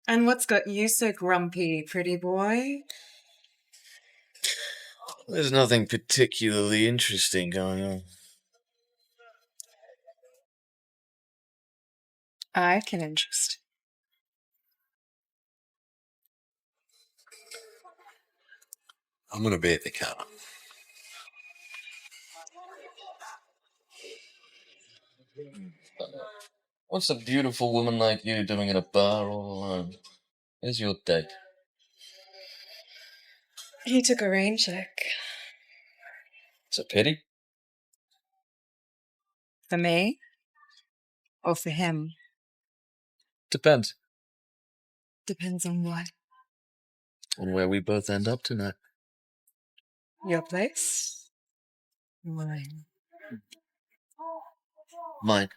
And what's got you so grumpy, pretty boy? There's nothing particularly interesting going on. I can interest. I'm gonna be at the counter. What's a beautiful woman like you doing in a bar all alone? Where's your date? He took a rain check. It's a pity. For me? Or for him? Depends Depends on what. on where we both end up tonight. Your place? Mine. Mine.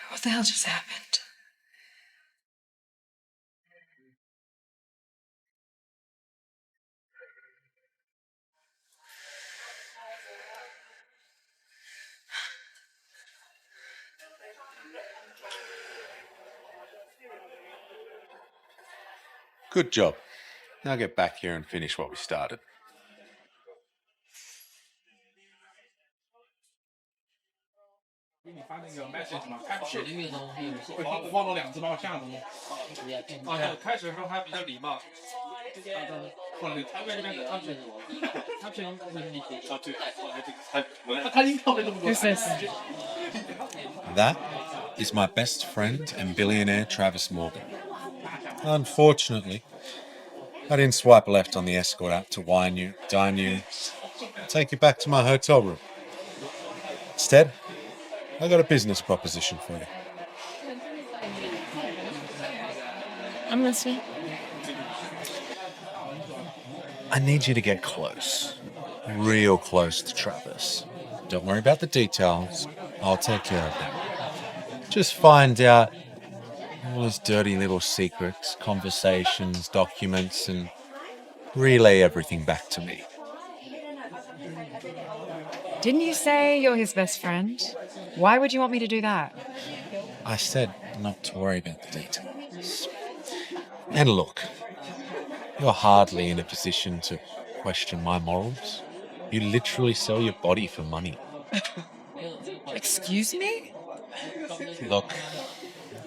What the hell just happened? Good job. Now get back here and finish what we started. Who's this? That is my best friend and billionaire Travis Morgan. Unfortunately, I didn't swipe left on the escort app to wine you, dine you, take you back to my hotel room. Instead, I got a business proposition for you. I'm listening. I need you to get close. Real close to Travis. Don't worry about the details. I'll take care of them. Just find out all his dirty little secrets, conversations, documents, and relay everything back to me. Didn't you say you're his best friend? Why would you want me to do that? I said not to worry about the details. And look, you're hardly in a position to question my morals. You literally sell your body for money. Excuse me? Look,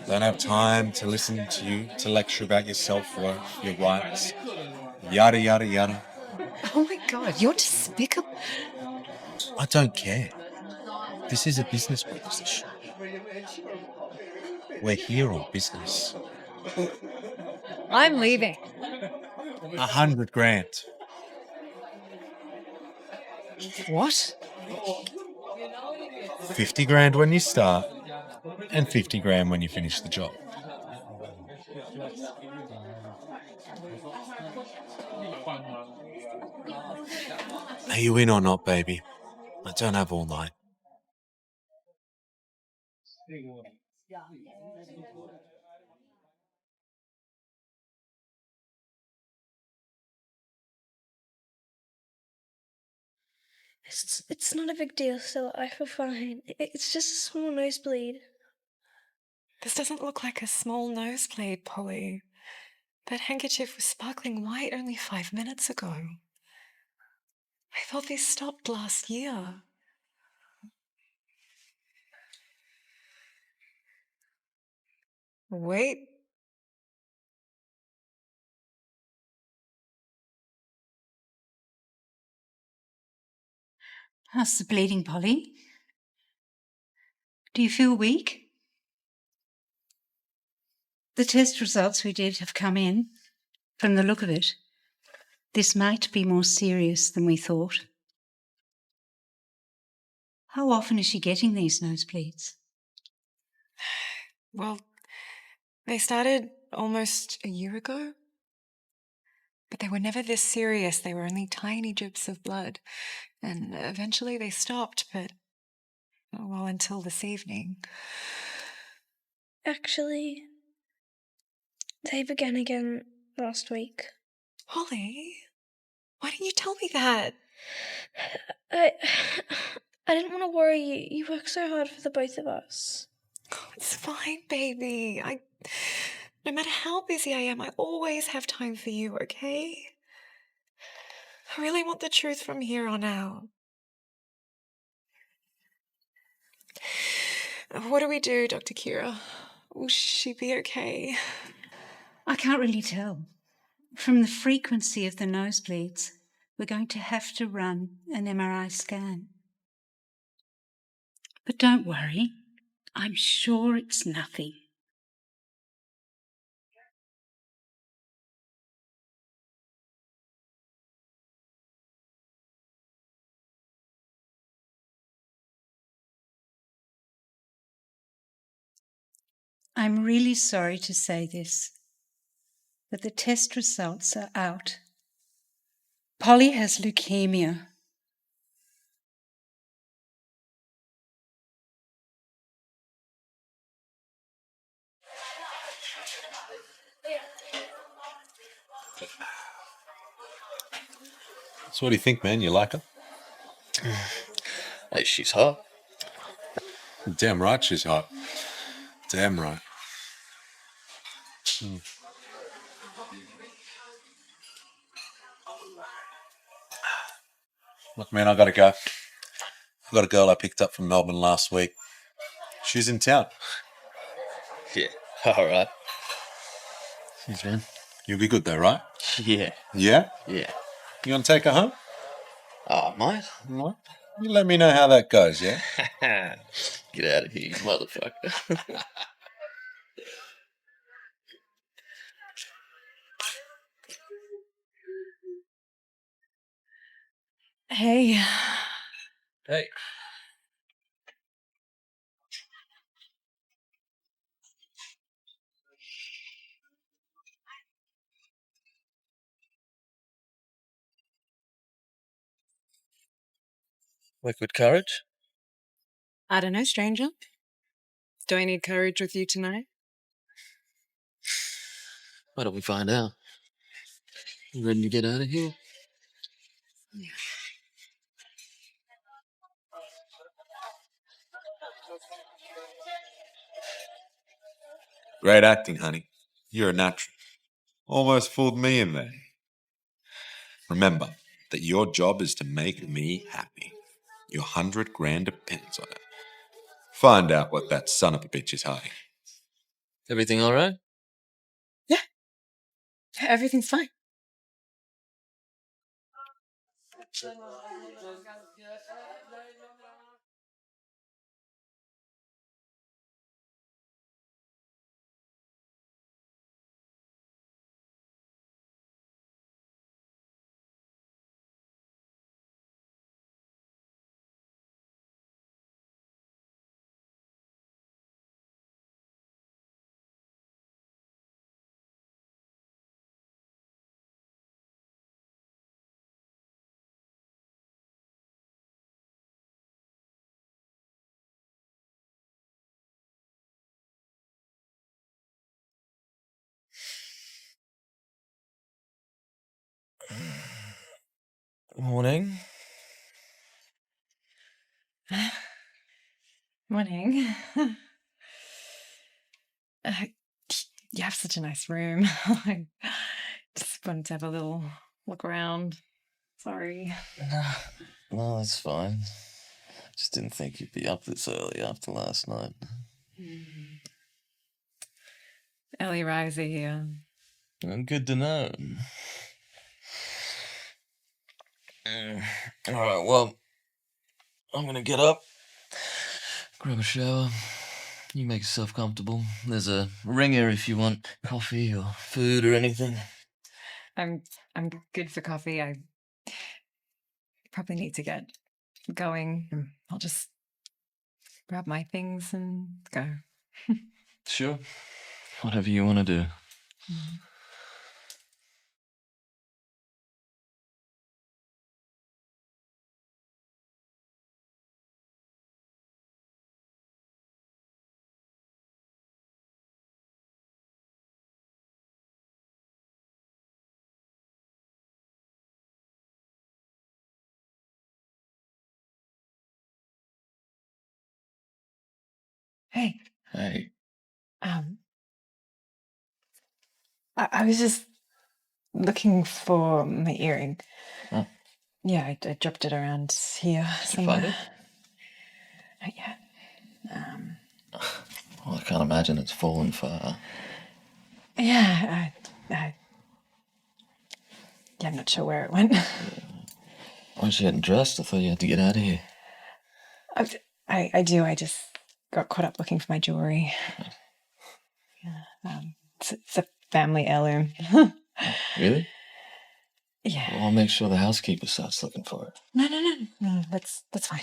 I don't have time to listen to you to lecture about your self-worth, your rights, yada, yada, yada. Oh my god, you're despicable. I don't care. This is a business proposition. We're here on business. I'm leaving. 100 grand. What? 50 grand when you start, and 50 grand when you finish the job. Are you in or not, baby? I don't have all night. It's not a big deal, so I feel fine. It's just a small nosebleed. This doesn't look like a small nosebleed, Polly. That handkerchief was sparkling white only 5 minutes ago. I thought these stopped last year. Wait. How's the bleeding, Polly? Do you feel weak? The test results we did have come in. From the look of it, this might be more serious than we thought. How often is she getting these nosebleeds? Well, they started almost a year ago. But they were never this serious. They were only tiny drips of blood. And eventually they stopped, but, well, until this evening. Actually, They began again last week. Holly, why didn't you tell me that? I didn't want to worry you. You work so hard for the both of us. Oh, it's fine, baby. No matter how busy I am, I always have time for you, okay? I really want the truth from here on out. What do we do, Dr. Kira? Will she be okay? I can't really tell. From the frequency of the nosebleeds, we're going to have to run an MRI scan. But don't worry, I'm sure it's nothing. I'm really sorry to say this, but the test results are out. Polly has leukemia. So what do you think, man? You like her? Hey, she's hot. Damn right she's hot. Damn right. Look, man, I gotta go. I got a girl I picked up from Melbourne last week. She's in town. Yeah, alright. Thanks, man. You'll be good though, right? Yeah. Yeah? Yeah. You gonna take her home? Oh, mate. What? You let me know how that goes, yeah? Get out of here, you motherfucker. Hey. Hey. Work with courage? I don't know, stranger. Do I need courage with you tonight? Why don't we find out? You ready to get out of here? Great acting, honey. You're a natural. Almost fooled me in there. Remember that your job is to make me happy. Your 100 grand depends on it. Find out what that son of a bitch is hiding. Everything alright? Yeah. Everything's fine. Morning. Morning. You have such a nice room. I just wanted to have a little look around. Sorry. No, that's fine. Just didn't think you'd be up this early after last night. Early riser here. Good to know. Alright, well, I'm gonna get up, grab a shower. You make yourself comfortable. There's a ringer if you want coffee or food or anything. I'm good for coffee. I probably need to get going. I'll just grab my things and go. Sure. Whatever you want to do. Hey, Hey, I was just looking for my earring. oh, Yeah, I dropped it around here did you find somewhere. it? Not yet. Well, I can't imagine it's fallen far. Yeah, yeah, I'm not sure where it went. Why was you getting dressed? I thought you had to get out of here. I do. I just got caught up looking for my jewelry. It's a family heirloom. Really? Yeah. Well, I'll make sure the housekeeper starts looking for it. No. That's fine.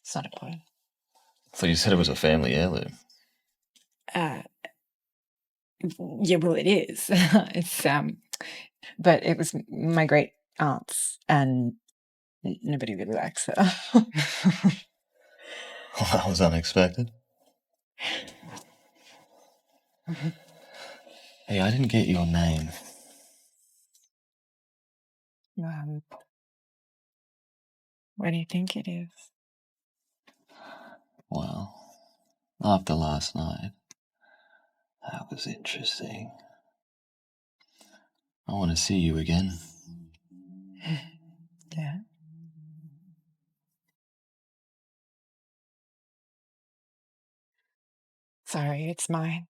It's not important. I thought you said it was a family heirloom. Uh, yeah, well, it is. It's but it was my great aunt's, and nobody really likes it. Well, that was unexpected. Hey, I didn't get your name. um, what do you think it is? Well, after last night, that was interesting. I want to see you again. Yeah. Sorry, it's mine.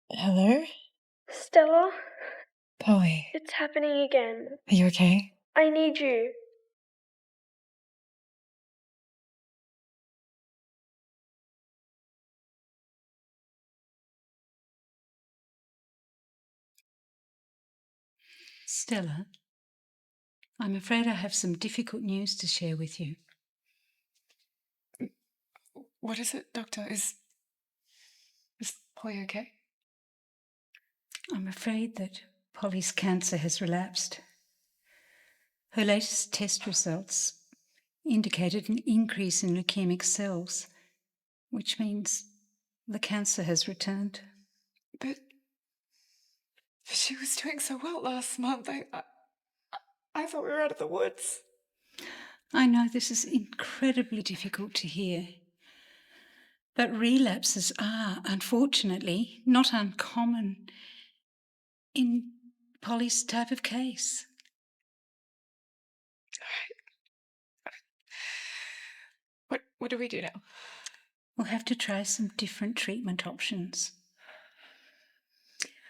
Hello, Stella, Polly. it's happening again. Are you okay? I need you. Stella, I'm afraid I have some difficult news to share with you. What is it, Doctor? Is Polly okay? I'm afraid that Polly's cancer has relapsed. Her latest test results indicated an increase in leukemic cells, which means the cancer has returned. But she was doing so well last month. I thought we were out of the woods. I know this is incredibly difficult to hear, but relapses are, unfortunately, not uncommon in Polly's type of case. What do we do now? We'll have to try some different treatment options.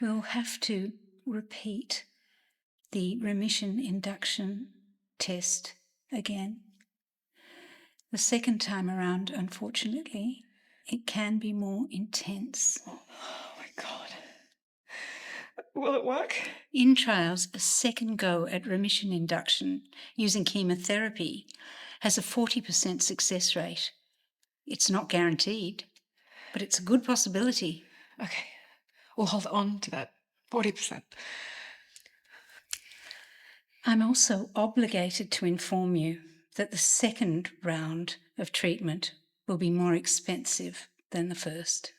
We'll have to repeat the remission induction test again. The second time around, unfortunately, it can be more intense. Oh my God. Will it work? In trials, a second go at remission induction using chemotherapy has a 40% success rate. It's not guaranteed, but it's a good possibility. Okay. We'll hold on to that 40%. I'm also obligated to inform you that the second round of treatment will be more expensive than the first.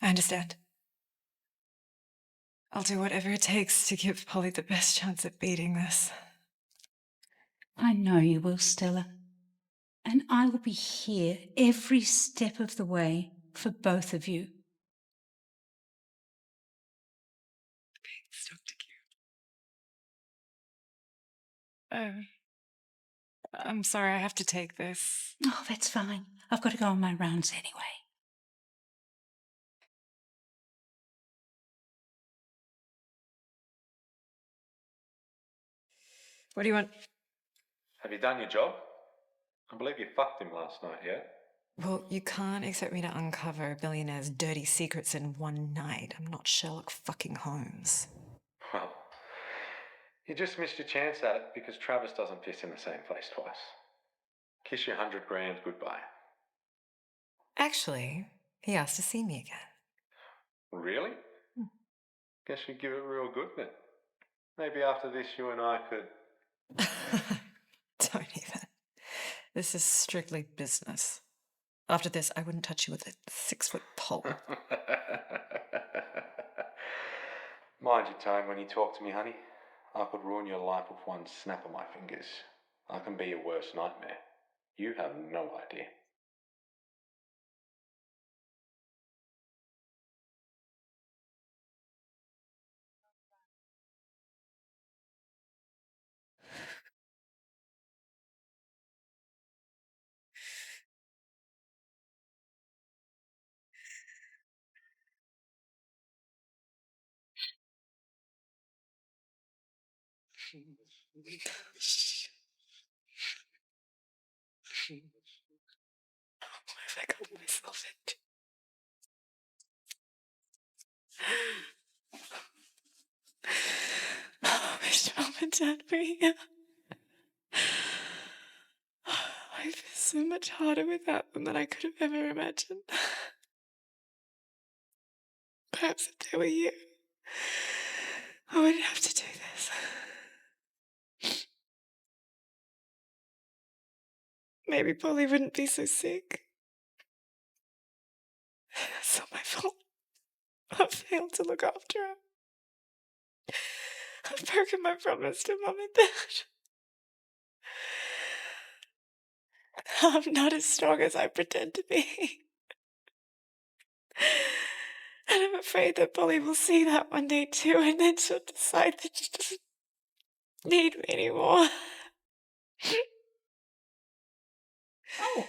I understand. I'll do whatever it takes to give Polly the best chance at beating this. I know you will, Stella. And I will be here every step of the way for both of you. Thanks, Dr. Q. I'm sorry, I have to take this. Oh, that's fine. I've got to go on my rounds anyway. What do you want? Have you done your job? I believe you fucked him last night, yeah? Well, you can't expect me to uncover a billionaire's dirty secrets in one night. I'm not Sherlock fucking Holmes. Well, you just missed your chance at it because Travis doesn't piss in the same place twice. Kiss your 100 grand goodbye. Actually, he asked to see me again. Really? Guess you'd give it real good then. Maybe after this you and I could... Don't even. This is strictly business. After this, I wouldn't touch you with a 6-foot pole. Mind your tone when you talk to me, honey. I could ruin your life with one snap of my fingers. I can be your worst nightmare. You have no idea. What have I got myself into? I wish Mum and Dad were here. Life is so much harder without them than I could have ever imagined. Perhaps if they were here, I wouldn't have to do this. Maybe Polly wouldn't be so sick. It's not my fault. I failed to look after her. I've broken my promise to Mum and Dad. I'm not as strong as I pretend to be. And I'm afraid that Polly will see that one day too, and then she'll decide that she doesn't need me anymore. Oh,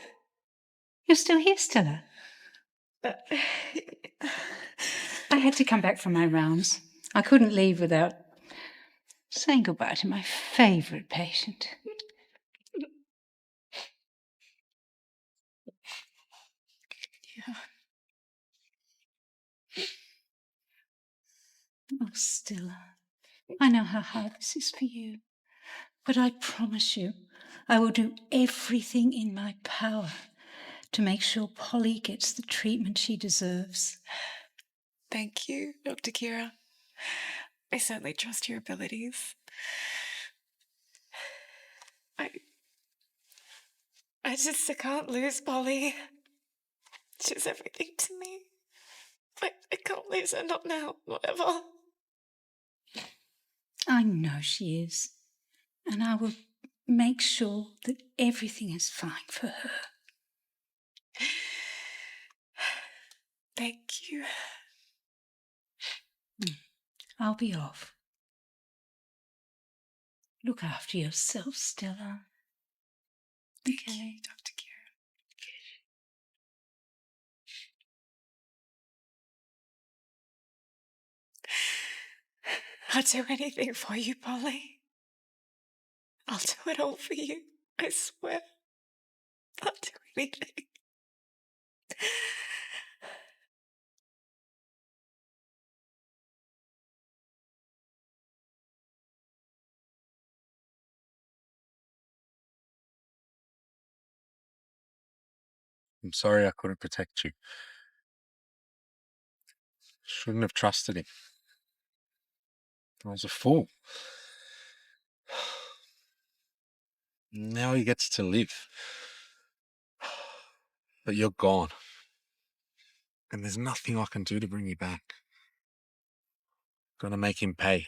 you're still here, Stella. I had to come back from my rounds. I couldn't leave without saying goodbye to my favourite patient. Yeah. Oh, Stella, I know how hard this is for you, but I promise you I will do everything in my power to make sure Polly gets the treatment she deserves. Thank you, Dr. Kira. I certainly trust your abilities. I can't lose Polly. She's everything to me. I can't lose her, not now, not ever. I know she is, and I will make sure that everything is fine for her. Thank you. I'll be off. Look after yourself, Stella. Thank you, Dr. Kira. I'll do anything for you, Polly. I'll do it all for you. I swear. I'll do anything. I'm sorry I couldn't protect you. Shouldn't have trusted him. I was a fool. Now he gets to live. But you're gone. And there's nothing I can do to bring you back. Gonna make him pay.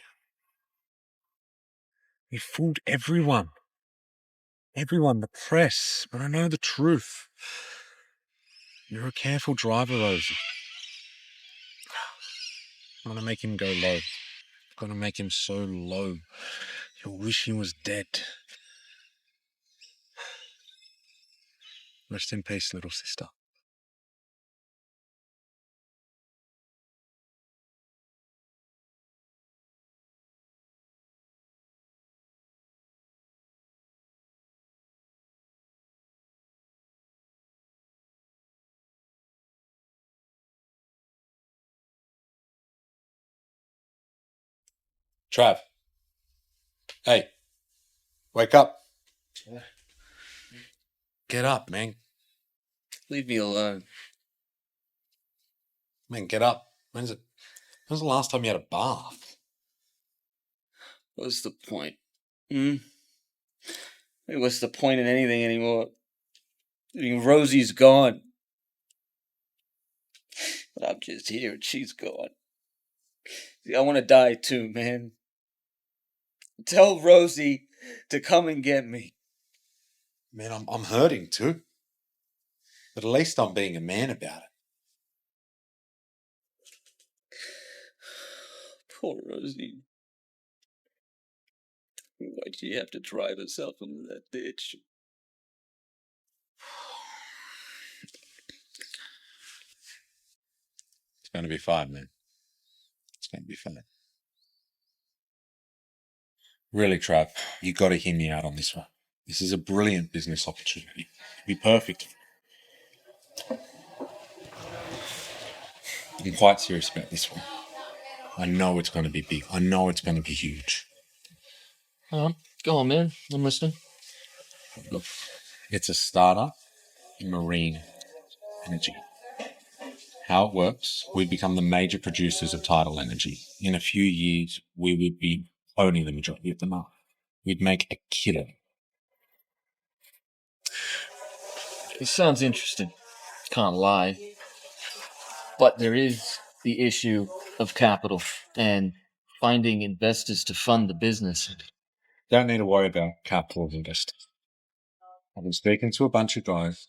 He fooled everyone. Everyone, the press. But I know the truth. You're a careful driver, Rosie. I'm gonna make him go low. Gonna make him so low. You'll wish he was dead. Rest in peace, little sister. Trav. Hey. Wake up. Get up, man. Leave me alone. Man, get up. When's the last time you had a bath? What's the point? Hey, what's the point in anything anymore? I mean, Rosie's gone. But I'm just here and she's gone. See, I want to die too, man. Tell Rosie to come and get me. Man, I'm hurting too. But at least I'm being a man about it. Poor Rosie. Why'd she have to drive herself into that ditch? It's going to be fine, man. It's going to be fine. Really, Trav, you got to hear me out on this one. This is a brilliant business opportunity. It'd be perfect. I'm quite serious about this one. I know it's going to be big. I know it's going to be huge. Go on, man. I'm listening. Look, it's a startup in marine energy. How it works, we become the major producers of tidal energy. In a few years, we would be owning the majority of the market. We'd make a killer. It sounds interesting. Can't lie. But there is the issue of capital and finding investors to fund the business. Don't need to worry about capital investors. I've been speaking to a bunch of guys.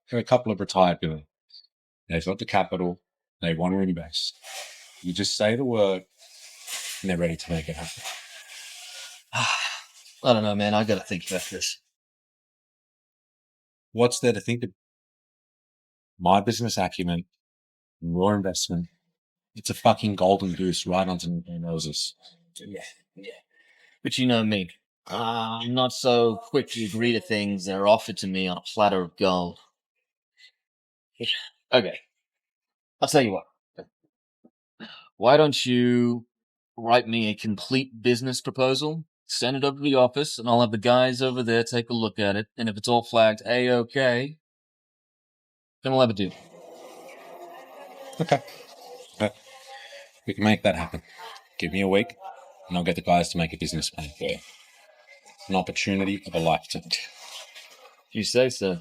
There are a couple of retired billionaires. They've got the capital. They want to invest. You just say the word, and they're ready to make it happen. I don't know, man. I gotta think about this. What's there to think of? My business acumen, your investment. It's a fucking golden goose right onto their noses. Yeah. But you know me. I'm not so quick to agree to things that are offered to me on a platter of gold. Okay. I'll tell you what. Why don't you write me a complete business proposal, send it over to the office, and I'll have the guys over there take a look at it, and if it's all flagged A-OK, then we'll have a deal. Okay. We can make that happen. Give me a week, and I'll get the guys to make a business plan for you. An opportunity of a lifetime. If you say so.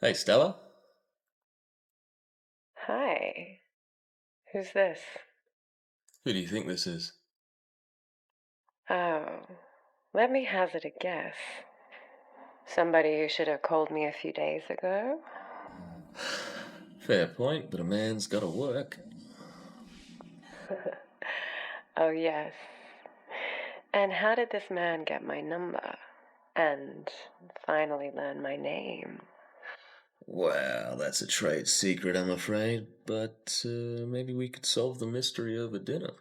Hey, Stella? Hi. Who's this? Who do you think this is? Oh, let me hazard a guess. Somebody who should have called me a few days ago? Fair point, but a man's gotta work. Oh, yes. And how did this man get my number? And finally learn my name? Well, that's a trade secret, I'm afraid, but maybe we could solve the mystery over dinner.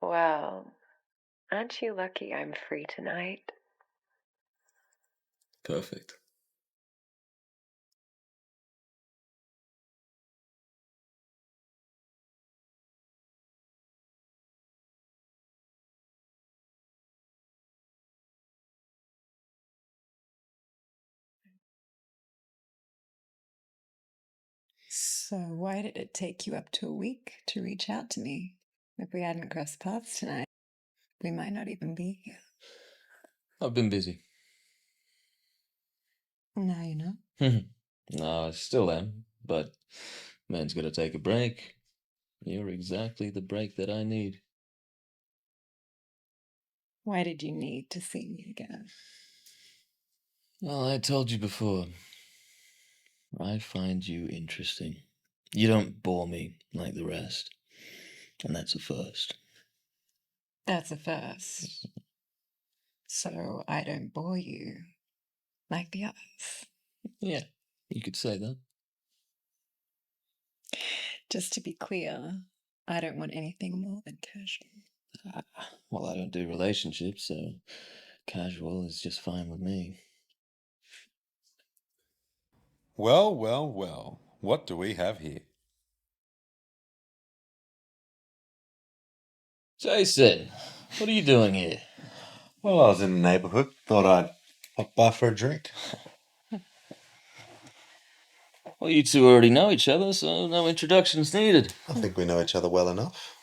Well, aren't you lucky I'm free tonight? Perfect. So why did it take you up to a week to reach out to me? If we hadn't crossed paths tonight, we might not even be here. I've been busy. Now you know. No, I still am, but man's gotta take a break. You're exactly the break that I need. Why did you need to see me again? Well, I told you before. I find you interesting. You don't bore me like the rest. And that's a first. That's a first. So I don't bore you like the others. Yeah, you could say that. Just to be clear, I don't want anything more than casual. Well, I don't do relationships, so casual is just fine with me. Well, well, well. What do we have here? Jason, what are you doing here? Well, I was in the neighborhood. Thought I'd pop by for a drink. Well, you two already know each other, so no introductions needed. I think we know each other well enough.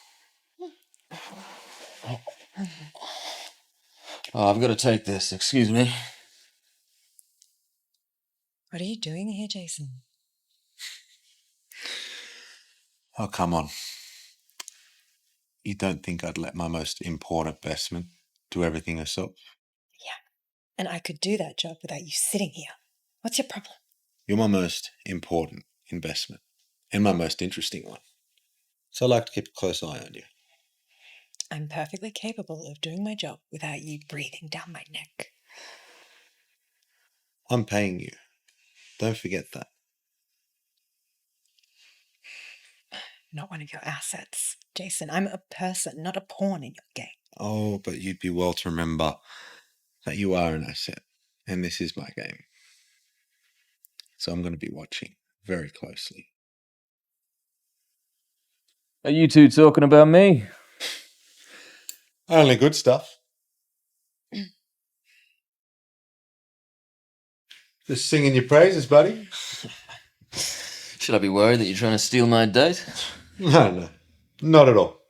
Oh, I've got to take this. Excuse me. What are you doing here, Jason? Oh, come on. You don't think I'd let my most important investment do everything herself? Yeah, and I could do that job without you sitting here. What's your problem? You're my most important investment and my most interesting one. So I like to keep a close eye on you. I'm perfectly capable of doing my job without you breathing down my neck. I'm paying you. Don't forget that. Not one of your assets, Jason. I'm a person, not a pawn in your game. Oh, but you'd be well to remember that you are an asset, and this is my game. So I'm going to be watching very closely. Are you two talking about me? Only good stuff. Just singing your praises, buddy. Should I be worried that you're trying to steal my date? No, not at all.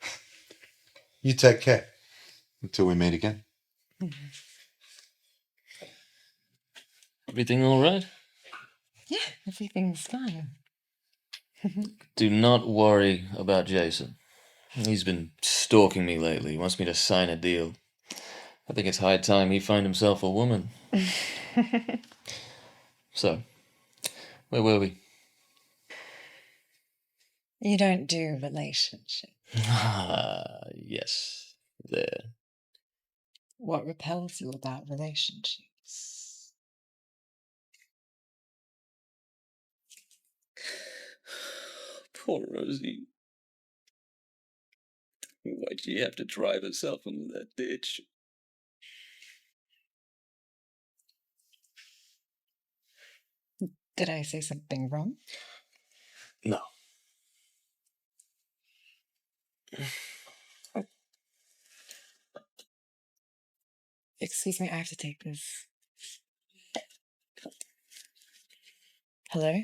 You take care until we meet again. Everything all right? Yeah, everything's fine. Do not worry about Jason. He's been stalking me lately. He wants me to sign a deal. I think it's high time he find himself a woman. So, where were we? You don't do relationships. Ah, yes, there. What repels you about relationships? Poor Rosie. Why'd she have to drive herself into that ditch? Did I say something wrong? No. Excuse me, I have to take this. Hello?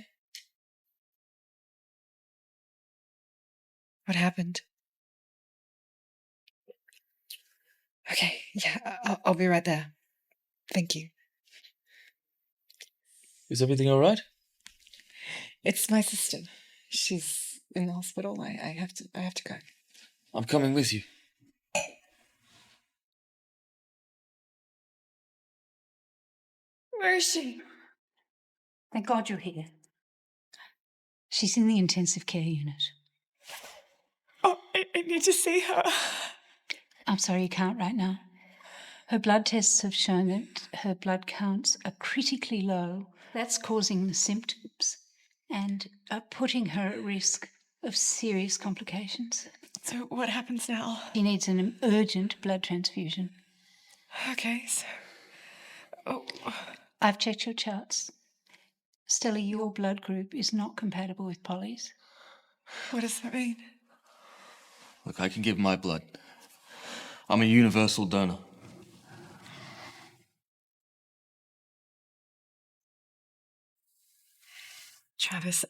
What happened? Okay, yeah, I'll be right there. Thank you. Is everything all right? It's my sister. She's in the hospital. I have to go. I'm coming with you. Where is she? Thank God you're here. She's in the intensive care unit. Oh, I need to see her. I'm sorry you can't right now. Her blood tests have shown that her blood counts are critically low. That's causing the symptoms and putting her at risk of serious complications. So what happens now? She needs an urgent blood transfusion. Okay, so... Oh, I've checked your charts. Stella, your blood group is not compatible with Polly's. what does that mean? Look, I can give my blood. I'm a universal donor. Travis,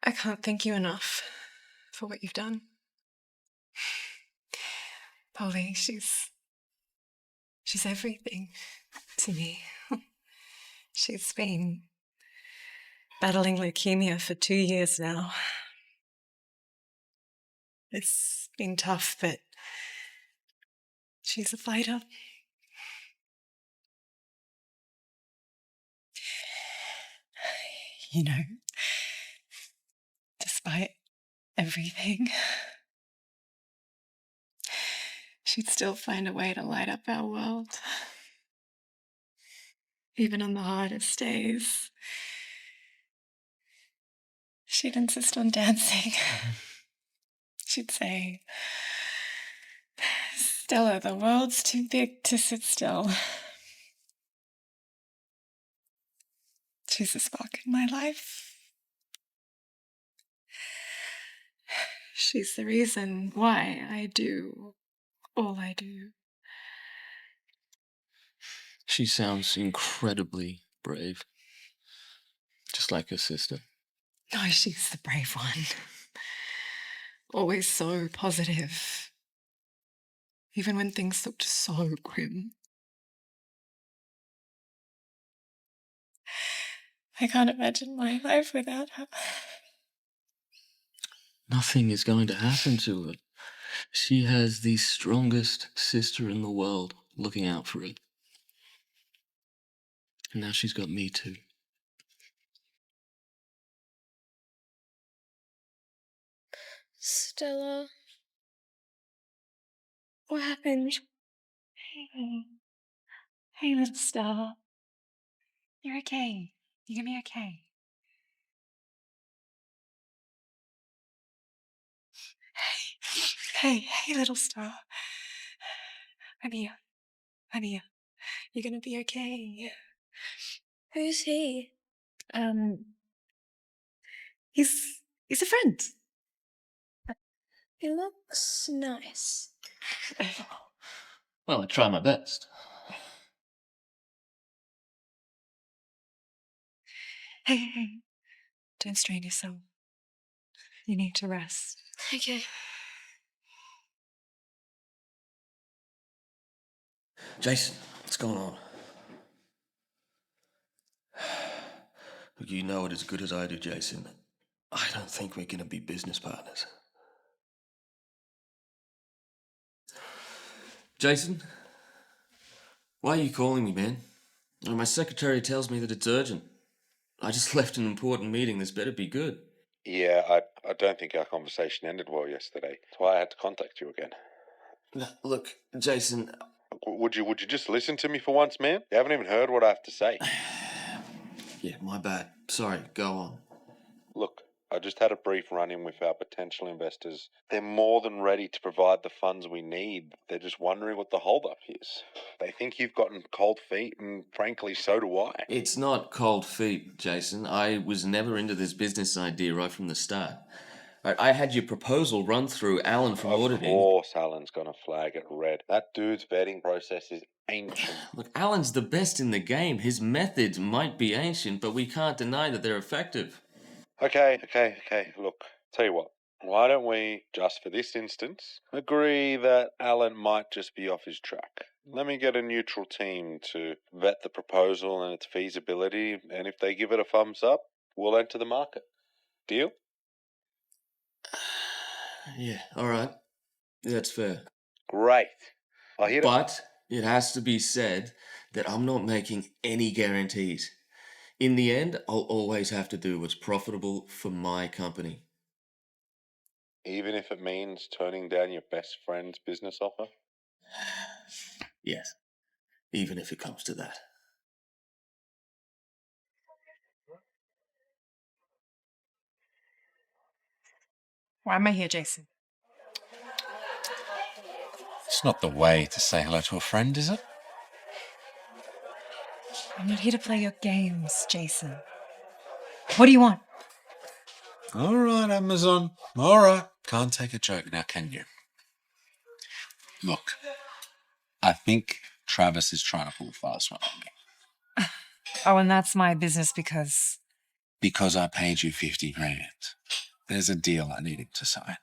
I can't thank you enough for what you've done. Polly, she's everything to me. She's been battling leukemia for 2 years now. It's been tough, but she's a fighter. You know, despite everything, she'd still find a way to light up our world. Even on the hardest days, she'd insist on dancing. She'd say, Stella, the world's too big to sit still. She's a spark in my life. She's the reason why I do all I do. She sounds incredibly brave. Just like your sister. No, she's the brave one. Always so positive. Even when things looked so grim. I can't imagine my life without her. Nothing is going to happen to her. She has the strongest sister in the world looking out for her. And now she's got me too. Stella. What happened? Hey. Hey, little star. You're okay. You're gonna be okay. Hey, little star. I'm here. I'm here. You're gonna be okay. Who's he? Um, he's a friend. He looks nice. Well, I try my best. Hey. Don't strain yourself. You need to rest. Okay. Jason, what's going on? Look, you know it as good as I do, Jason. I don't think we're going to be business partners. Jason? Why are you calling me, man? My secretary tells me that it's urgent. I just left an important meeting. This better be good. Yeah, I don't think our conversation ended well yesterday. That's why I had to contact you again. Look, Jason... Would you just listen to me for once, man? You haven't even heard what I have to say. Yeah, my bad. Sorry, go on. Look, I just had a brief run-in with our potential investors. They're more than ready to provide the funds we need. They're just wondering what the hold-up is. They think you've gotten cold feet, and frankly, so do I. It's not cold feet, Jason. I was never into this business idea right from the start. I had your proposal run through Alan from auditing. Of course Alan's gonna flag it red. That dude's vetting process is ancient. Look, Alan's the best in the game. His methods might be ancient, but we can't deny that they're effective. Okay. Look, tell you what. Why don't we, just for this instance, agree that Alan might just be off his track? Let me get a neutral team to vet the proposal and its feasibility, and if they give it a thumbs up, we'll enter the market. Deal? Yeah, alright. That's fair. Great. I hear But it has to be said that I'm not making any guarantees. In the end, I'll always have to do what's profitable for my company. even if it means turning down your best friend's business offer? Yes, even if it comes to that. Why am I here, Jason? It's not the way to say hello to a friend, is it? I'm not here to play your games, Jason. What do you want? All right, Amazon. All right. Can't take a joke now, can you? Look, I think Travis is trying to pull a fast one on me. Oh, and that's my business because... Because I paid you 50 grand. There's a deal I needed to sign.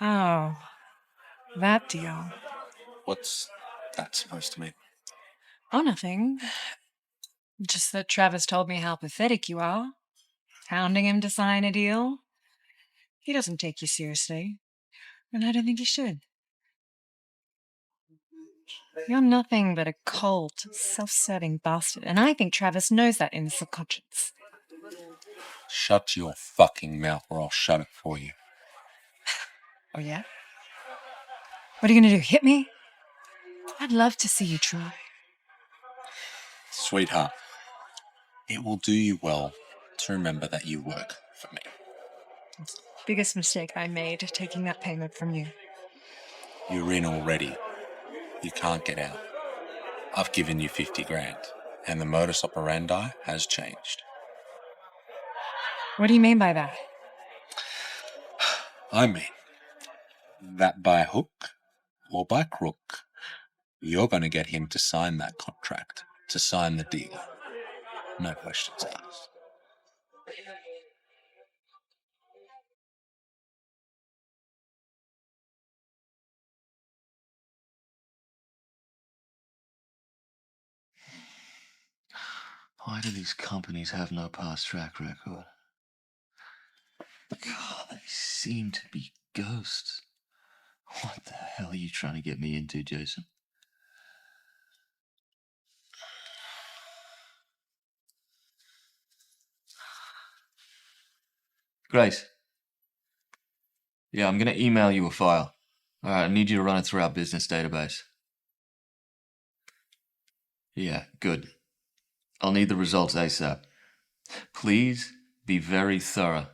Oh, that deal. What's that supposed to mean? Oh, nothing. Just that Travis told me how pathetic you are. Hounding him to sign a deal. He doesn't take you seriously. And I don't think he should. You're nothing but a cold, self-serving bastard. And I think Travis knows that in his subconscious. Shut your fucking mouth or I'll shut it for you. Oh, yeah? What are you going to do? Hit me? I'd love to see you try. Sweetheart, it will do you well to remember that you work for me. Biggest mistake I made, taking that payment from you. You're in already. You can't get out. I've given you 50 grand, and the modus operandi has changed. What do you mean by that? I mean that by hook or by crook, you're going to get him to sign that contract, to sign the deal. No questions asked. Why do these companies have no past track record? God, they seem to be ghosts. What the hell are you trying to get me into, Jason? Grace. Yeah, I'm going to email you a file. All right, I need you to run it through our business database. Yeah, good. I'll need the results ASAP. Please be very thorough.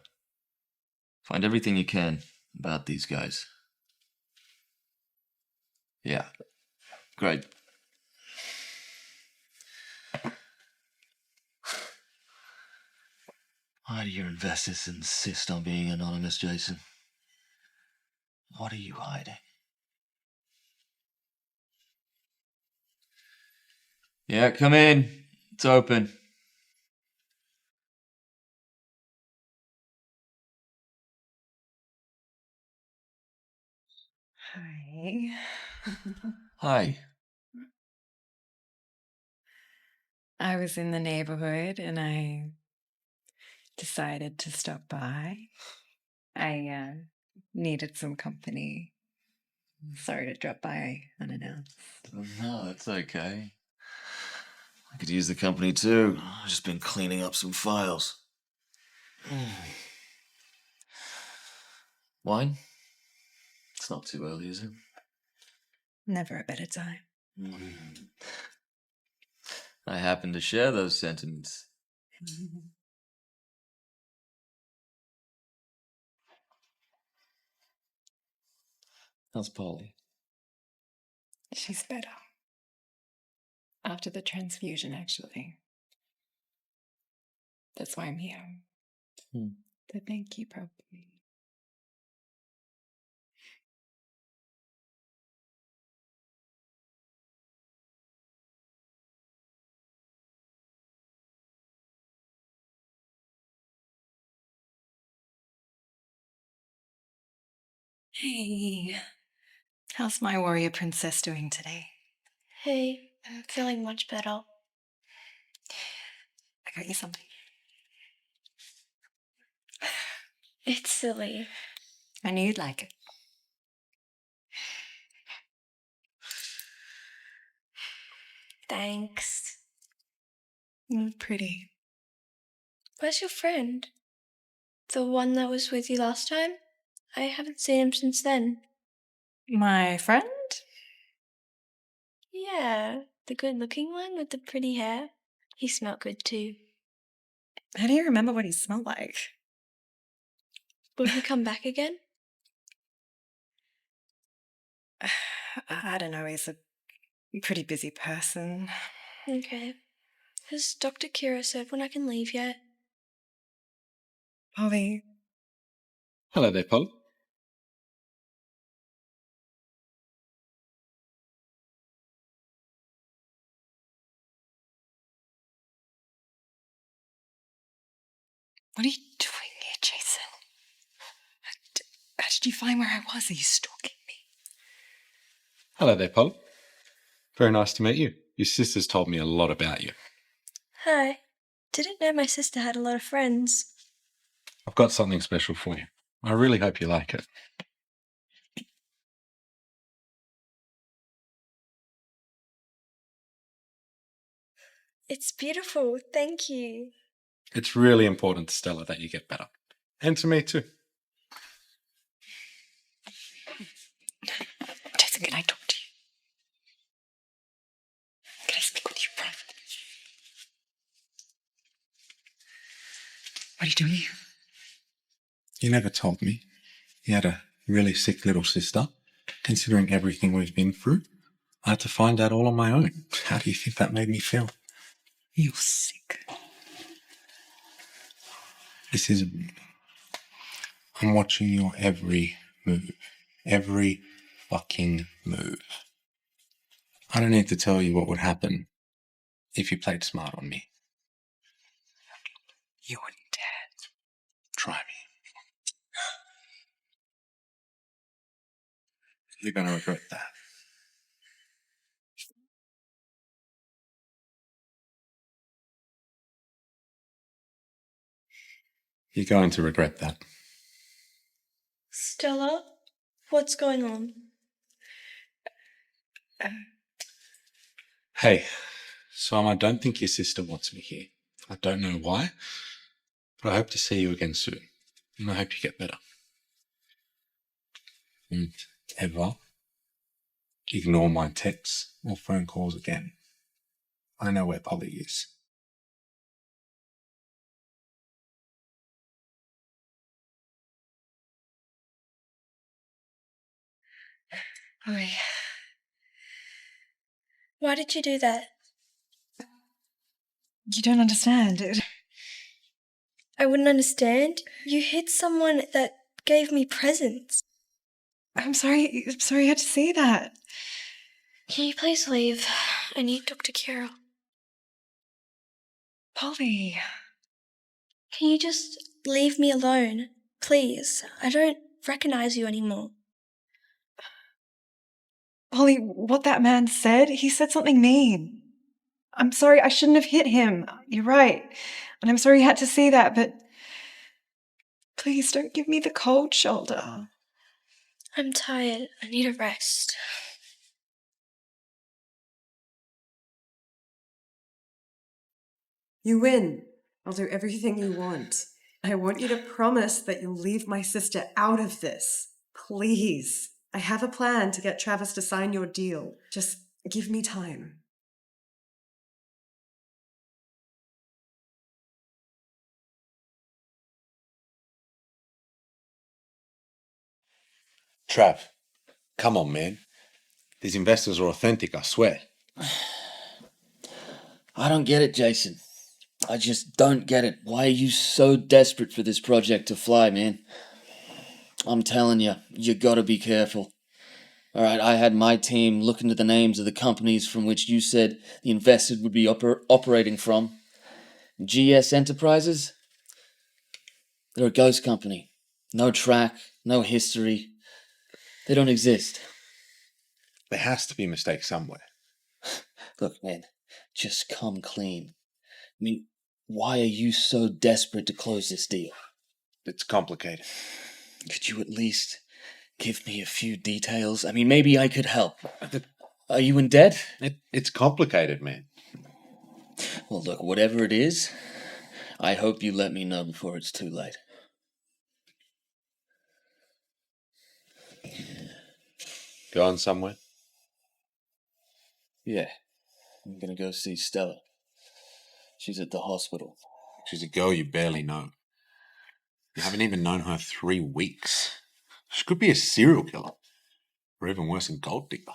Find everything you can about these guys. Yeah, great. Why do your investors insist on being anonymous, Jason? What are you hiding? Yeah, come in. It's open. Hi. Hi. I was in the neighborhood and I decided to stop by. I needed some company. Sorry to drop by unannounced. No, it's okay. I could use the company too. I've just been cleaning up some files. Wine? It's not too early, is it? Never a better time. I happen to share those sentiments. How's Polly? She's better. After the transfusion, actually. That's why I'm here. To thank you, probably. Hey, how's my warrior princess doing today? Hey, I'm feeling much better. I got you something. It's silly. I knew you'd like it. Thanks. Pretty. Where's your friend? The one that was with you last time? I haven't seen him since then. My friend? Yeah, the good-looking one with the pretty hair. He smelled good too. How do you remember what he smelled like? Will he come back again? I don't know, he's a pretty busy person. Okay. Has Dr. Kira said when I can leave yet? Polly, Hello there, Polly. what are you doing here, Jason? How did you find where I was? Are you stalking me? Hello there, Polly. Very nice to meet you. Your sister's told me a lot about you. Hi. Didn't know my sister had a lot of friends. I've got something special for you. I really hope you like it. It's beautiful, thank you. It's really important to Stella that you get better. And to me too. Jason, can I talk to you? Can I speak with you privately? What are you doing here? You never told me. You had a really sick little sister. Considering everything we've been through, I had to find out all on my own. How do you think that made me feel? You're sick. This is... I'm watching your every move. Every fucking move. I don't need to tell you what would happen if you played smart on me. You're dead. Try me. You're going to regret that. You're going to regret that. Stella, what's going on? Hey, Sam, I don't think your sister wants me here. I don't know why, but I hope to see you again soon. And I hope you get better. And ever ignore my texts or phone calls again. I know where Polly is. Polly. Why did you do that? You don't understand. I wouldn't understand. You hit someone that gave me presents. I'm sorry. I'm sorry you had to see that. Can you please leave? I need Dr. Carroll. Polly. Can you just leave me alone? Please. I don't recognize you anymore. Polly, what that man said, he said something mean. I'm sorry, I shouldn't have hit him. You're right. And I'm sorry you had to see that, but please don't give me the cold shoulder. I'm tired. I need a rest. You win. I'll do everything you want. I want you to promise that you'll leave my sister out of this. Please. I have a plan to get Travis to sign your deal. Just give me time. Trav, come on, man. These investors are authentic, I swear. I don't get it, Jason. I just don't get it. Why are you so desperate for this project to fly, man? I'm telling you, you gotta be careful. Alright, I had my team look into the names of the companies from which you said the investors would be operating from. GS Enterprises? They're a ghost company. No track, no history. They don't exist. There has to be a mistake somewhere. Look, man, just come clean. I mean, why are you so desperate to close this deal? It's complicated. Could you at least give me a few details? I mean, maybe I could help. Are you in debt? It's complicated, man. Well, look, whatever it is, I hope you let me know before it's too late. Going somewhere? Yeah, I'm gonna go see Stella. She's at the hospital. She's a girl you barely know. You haven't even known her 3 weeks. She could be a serial killer. Or even worse, a gold digger.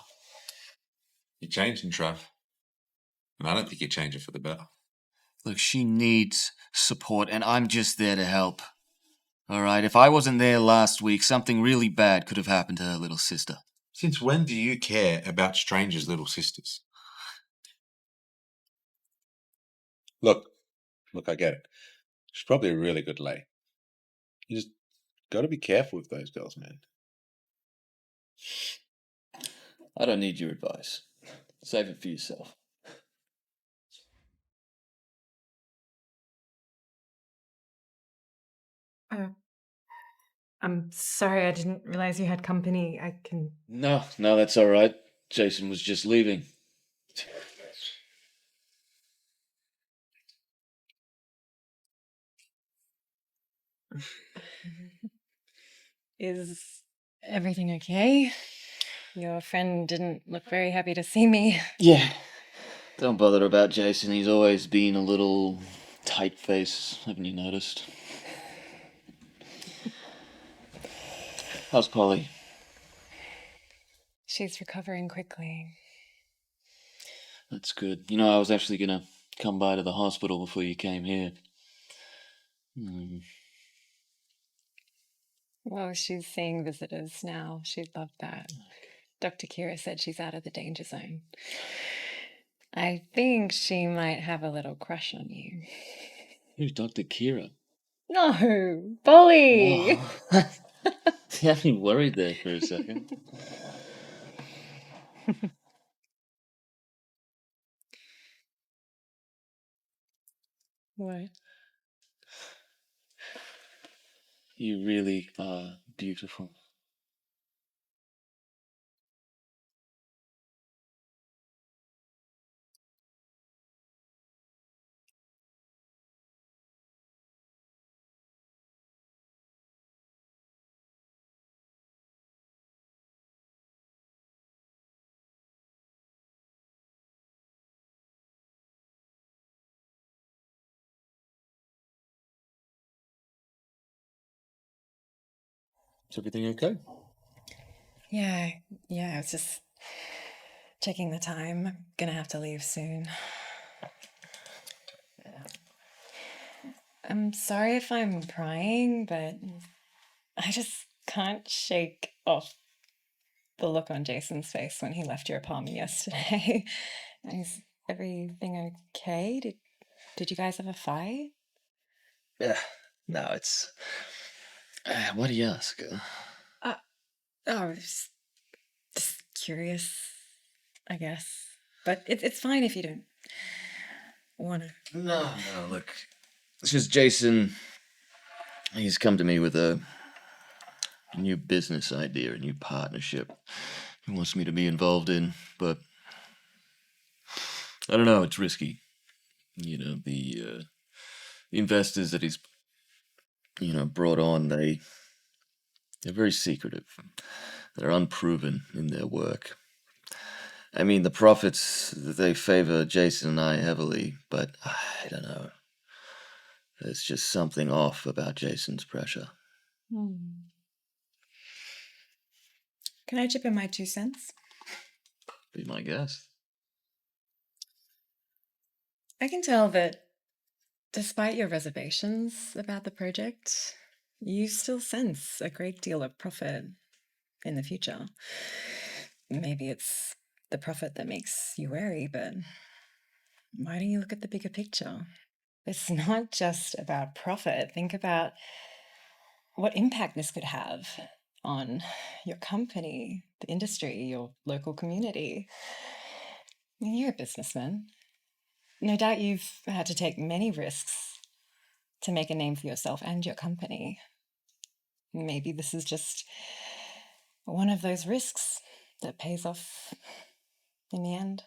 You're changing, Trav. And I don't think you're changing for the better. Look, she needs support, and I'm just there to help. Alright, if I wasn't there last week, something really bad could have happened to her little sister. Since when do you care about strangers' little sisters? Look, I get it. She's probably a really good lay. You just gotta be careful with those girls, man. I don't need your advice. Save it for yourself. I'm sorry, I didn't realize you had company. I can... No, that's alright. Jason was just leaving. Is everything okay? Your friend didn't look very happy to see me. Yeah. Don't bother about Jason. He's always been a little tight-faced, haven't you noticed? How's Polly? She's recovering quickly. That's good. You know, I was actually gonna come by to the hospital before you came here. Well, she's seeing visitors now. She'd love that. Dr. Kira said she's out of the danger zone. I think she might have a little crush on you. Who's Dr. Kira? No, Polly! Oh. You had me worried there for a second. What? You really are beautiful. Is everything okay? Yeah, I was just checking the time. I'm gonna have to leave soon. I'm sorry if I'm prying, but I just can't shake off the look on Jason's face when he left your apartment yesterday. Is everything okay? Did you guys have a fight? Yeah. No, it's. Why do you ask? I was just curious, I guess. But it's fine if you don't want to. No, look. It's just Jason. He's come to me with a new business idea, a new partnership he wants me to be involved in, but I don't know, it's risky. You know, the investors that he's, brought on, they're very secretive. They're unproven in their work. I mean, the profits, they favor Jason and I heavily, but I don't know. There's just something off about Jason's pressure. Can I chip in my 2 cents? Be my guest. I can tell that despite your reservations about the project, you still sense a great deal of profit in the future. Maybe it's the profit that makes you wary, but why don't you look at the bigger picture? It's not just about profit. Think about what impact this could have on your company, the industry, your local community. You're a businessman. No doubt you've had to take many risks to make a name for yourself and your company. Maybe this is just one of those risks that pays off in the end.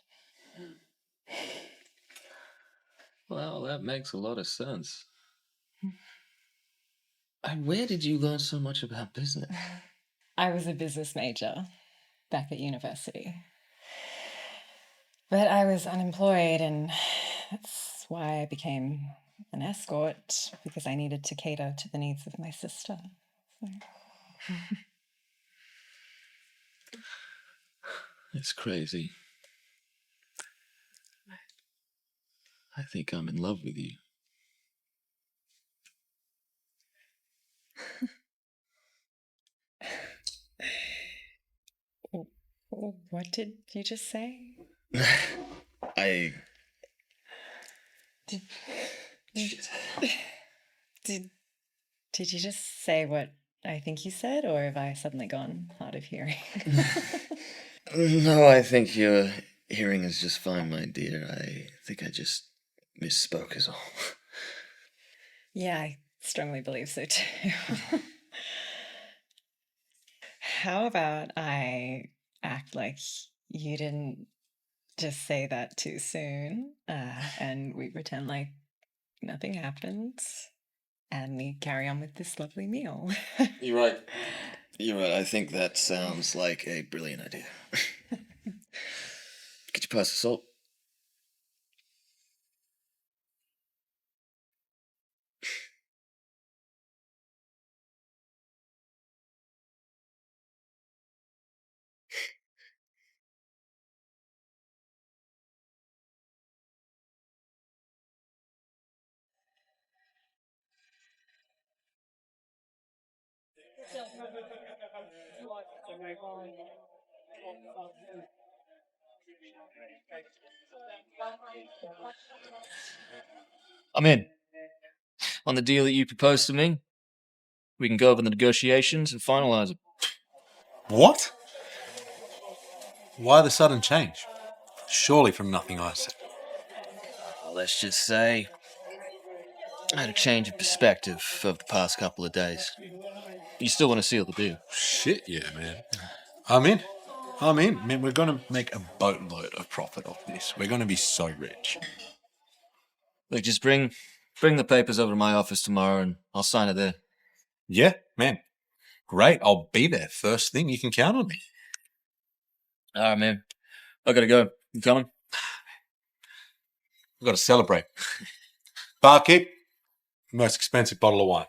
Well, that makes a lot of sense. And where did you learn so much about business? I was a business major back at university. But I was unemployed, and that's why I became an escort, because I needed to cater to the needs of my sister. It's crazy. I think I'm in love with you. What did you just say? I. Did, did, did you just say what I think you said, or have I suddenly gone hard of hearing? No, I think your hearing is just fine, my dear. I think I just misspoke, is all. Yeah, I strongly believe so too. How about I act like you didn't just say that too soon, and we pretend like nothing happened, and we carry on with this lovely meal. You're right. You're right. I think that sounds like a brilliant idea. Could you pass the salt? I'm in. on the deal that you proposed to me. We can go over the negotiations and finalize it. What? Why the sudden change? Surely from nothing I said. Well, let's just say I had a change of perspective over the past couple of days. You still want to seal the deal? Shit, yeah, man. I'm in. Man, we're going to make a boatload of profit off this. We're going to be so rich. Look, just bring the papers over to my office tomorrow and I'll sign it there. Yeah, man. Great. I'll be there first thing. You can count on me. All right, man. I gotta go. You coming? We've got to celebrate. Barkeep, most expensive bottle of wine.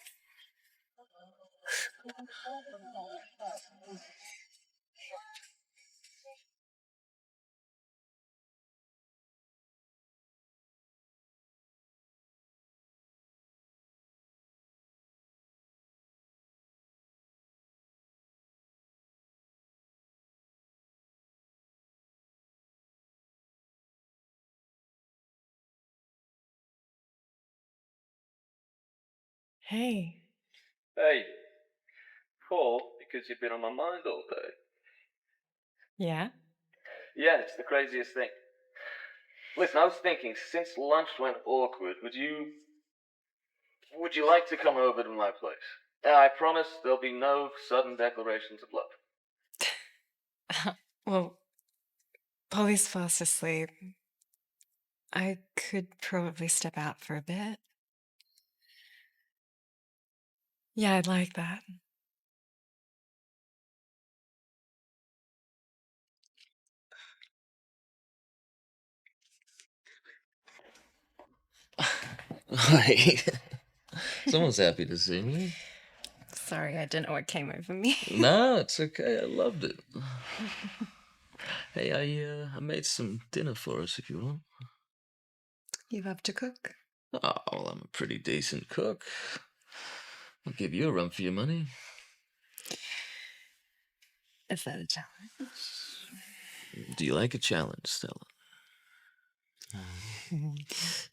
Hey. Hey. Call because you've been on my mind all day. Yeah? Yeah, it's the craziest thing. Listen, I was thinking, since lunch went awkward, would you like to come over to my place? I promise there'll be no sudden declarations of love. Well, Polly's fast asleep. I could probably step out for a bit. Yeah, I'd like that. Hi. Someone's happy to see me. Sorry, I don't know what came over me. No, it's okay. I loved it. Hey, I made some dinner for us if you want. You love to cook? Oh, well, I'm a pretty decent cook. I'll give you a run for your money. Is that a challenge? Do you like a challenge, Stella?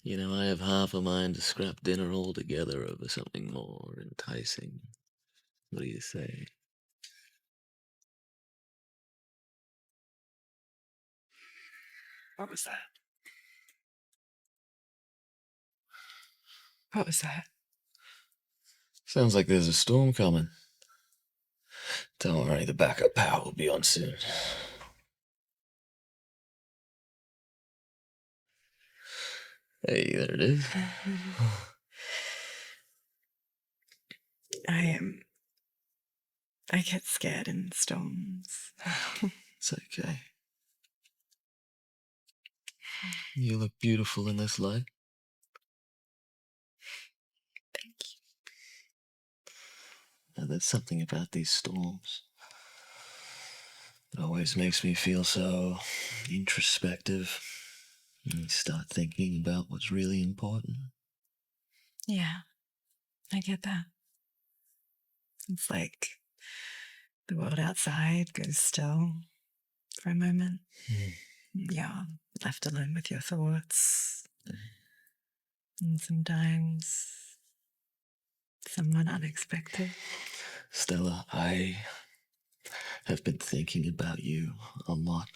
You know, I have half a mind to scrap dinner altogether over something more enticing. What do you say? What was that? What was that? Sounds like there's a storm coming. Don't worry, the backup power will be on soon. Hey, there it is. I get scared in storms. It's okay. You look beautiful in this light. Thank you. Now, there's something about these storms. It always makes me feel so introspective. And you start thinking about what's really important. Yeah, I get that. It's like the world outside goes still for a moment. You're left alone with your thoughts. And sometimes someone unexpected. Stella, I have been thinking about you a lot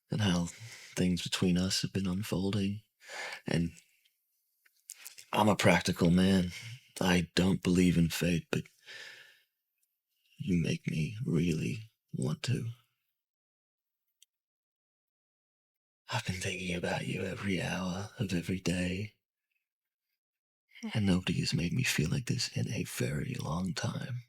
and how things between us have been unfolding. And I'm a practical man. I don't believe in fate, but you make me really want to. I've been thinking about you every hour of every day, and nobody has made me feel like this in a very long time.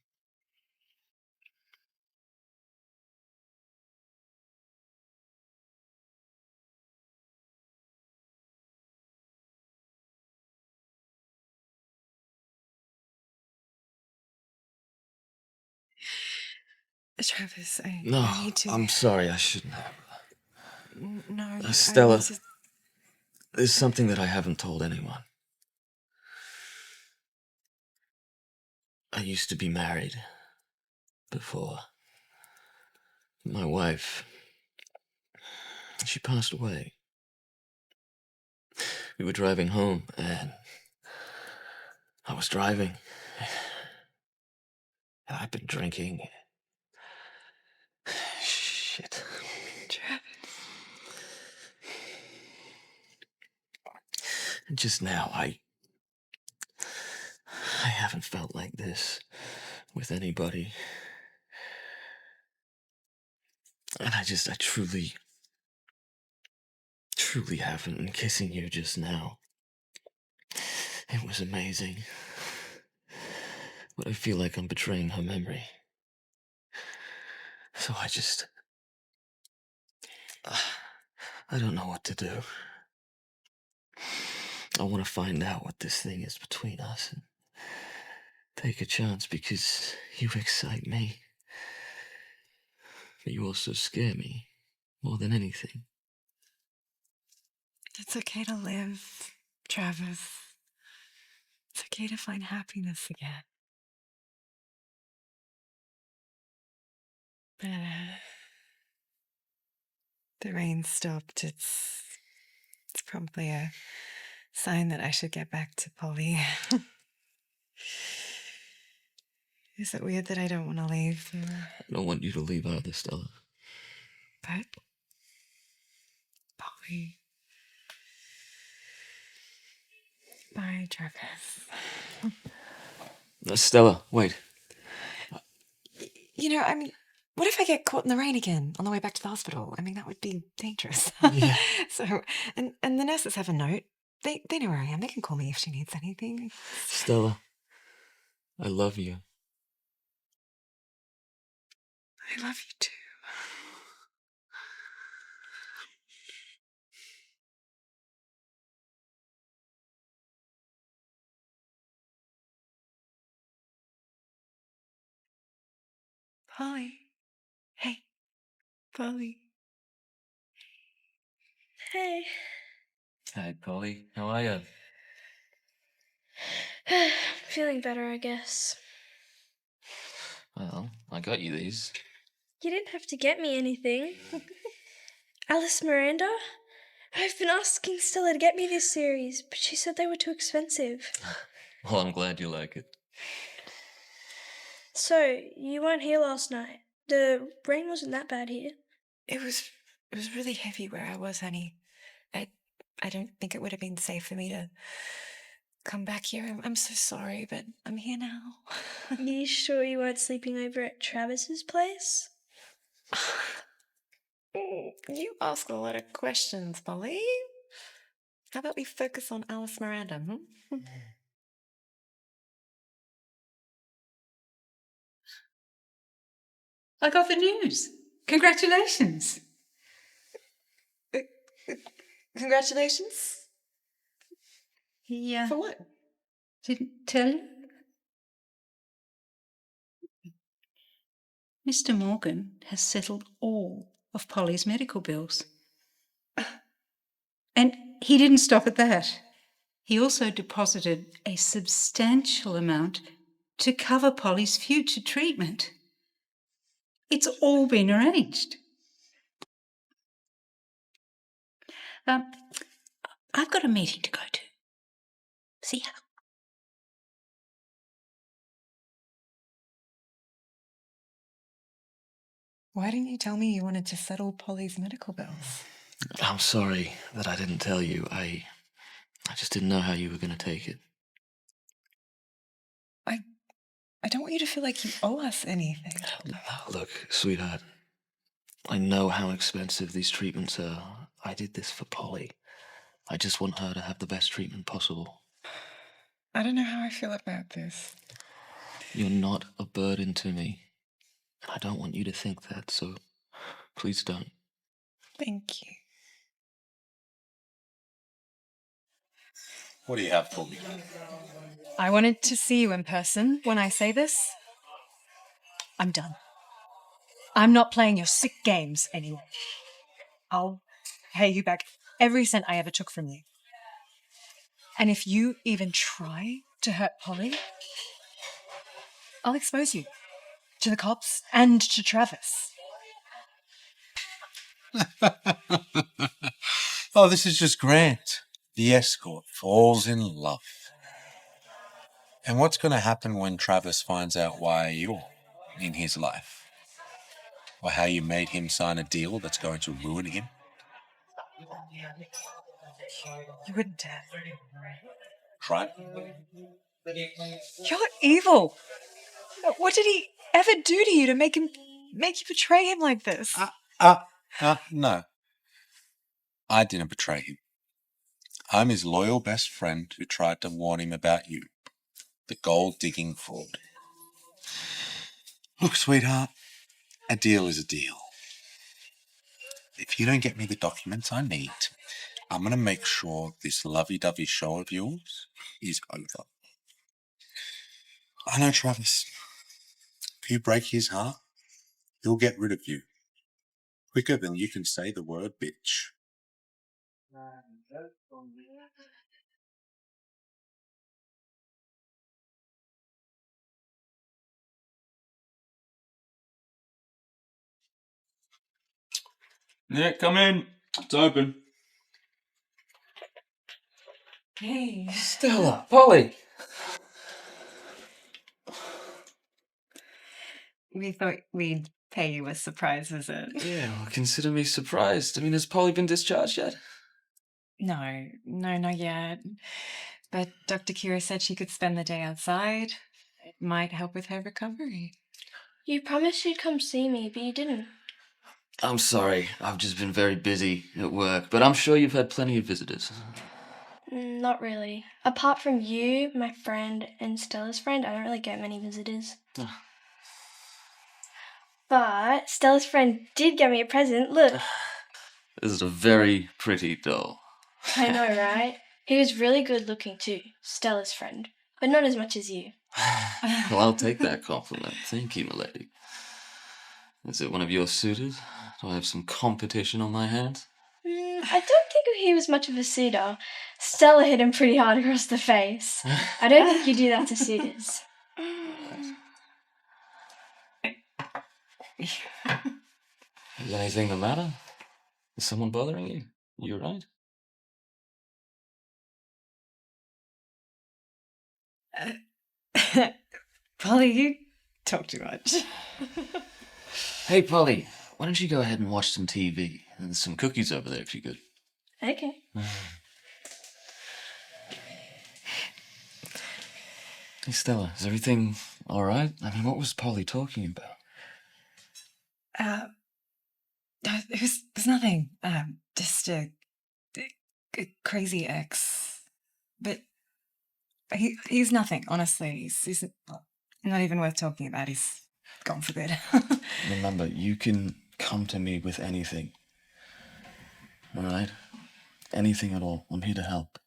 Travis, I No, need to. I'm sorry, I shouldn't have. No, Stella, I need to. there's something that I haven't told anyone. I used to be married before. My wife, she passed away. We were driving home, and I was driving. And I've been drinking. Shit. Travis. And just now, I haven't felt like this with anybody. And I truly haven't. And kissing you just now, it was amazing. But I feel like I'm betraying her memory. So I don't know what to do. I want to find out what this thing is between us and take a chance because you excite me. But you also scare me more than anything. It's okay to live, Travis. It's okay to find happiness again. But the rain stopped. It's probably a sign that I should get back to Polly. Is it weird that I don't want to leave? I don't want you to leave either, Stella. But Polly. Bye, Travis. Stella, wait. You know, I mean, what if I get caught in the rain again on the way back to the hospital? I mean, that would be dangerous. Yeah. So, and the nurses have a note. They know where I am. They can call me if she needs anything. Stella, I love you. I love you too. Polly. Hey, Polly. Hey. Hi, Polly. How are you? Feeling better, I guess. Well, I got you these. You didn't have to get me anything. Alice Miranda? I've been asking Stella to get me this series, but she said they were too expensive. Well, I'm glad you like it. So, you weren't here last night. The rain wasn't that bad here. It was really heavy where I was, honey. I don't think it would have been safe for me to come back here. I'm so sorry, but I'm here now. You sure you weren't sleeping over at Travis's place? You ask a lot of questions, Polly. How about we focus on Alice Miranda, I got the news. Congratulations. Congratulations? He For what? didn't tell you? Mr. Morgan has settled all of Polly's medical bills. And he didn't stop at that. He also deposited a substantial amount to cover Polly's future treatment. It's all been arranged. I've got a meeting to go to. See ya. Why didn't you tell me you wanted to settle Polly's medical bills? I'm sorry that I didn't tell you. I just didn't know how you were going to take it. I don't want you to feel like you owe us anything. Look, sweetheart, I know how expensive these treatments are. I did this for Polly. I just want her to have the best treatment possible. I don't know how I feel about this. You're not a burden to me. And I don't want you to think that, so please don't. Thank you. What do you have for me? I wanted to see you in person. When I say this, I'm done. I'm not playing your sick games anymore. I'll pay you back every cent I ever took from you. And if you even try to hurt Polly, I'll expose you to the cops and to Travis. Oh, this is just Grant. The escort falls in love. And what's going to happen when Travis finds out why you're in his life? Or how you made him sign a deal that's going to ruin him? You wouldn't dare. Try. You're evil. What did he ever do to you to make you betray him like this? No. I didn't betray him. I'm his loyal best friend who tried to warn him about you. The gold-digging fraud. Look, sweetheart, a deal is a deal. If you don't get me the documents I need, I'm going to make sure this lovey-dovey show of yours is over. I know, Travis. If you break his heart, he'll get rid of you. Quicker than you can say the word bitch. Yeah, come in. It's open. Hey. Stella, Polly. We thought we'd pay you a surprise visit. Yeah, well, consider me surprised. I mean, has Polly been discharged yet? No, not yet. But Dr. Kira said she could spend the day outside. It might help with her recovery. You promised you'd come see me, but you didn't. I'm sorry. I've just been very busy at work, but I'm sure you've had plenty of visitors. Not really. Apart from you, my friend, and Stella's friend, I don't really get many visitors. But Stella's friend did get me a present. Look. This is a very pretty doll. I know, right? He was really good looking too, Stella's friend, but not as much as you. Well, I'll take that compliment. Thank you, milady. Is it one of your suitors? Do I have some competition on my hands? I don't think he was much of a suitor. Stella hit him pretty hard across the face. I don't think you do that to suitors. Is anything the matter? Is someone bothering you? You right? Polly, you talk too much. Hey, Polly, why don't you go ahead and watch some TV? There's some cookies over there if you could. Okay. Hey, Stella, is everything all right? I mean, what was Polly talking about? It was nothing. Just a crazy ex. But he's nothing, honestly. He's not even worth talking about. He's gone for good. Remember, you can come to me with anything. All right? Anything at all. I'm here to help.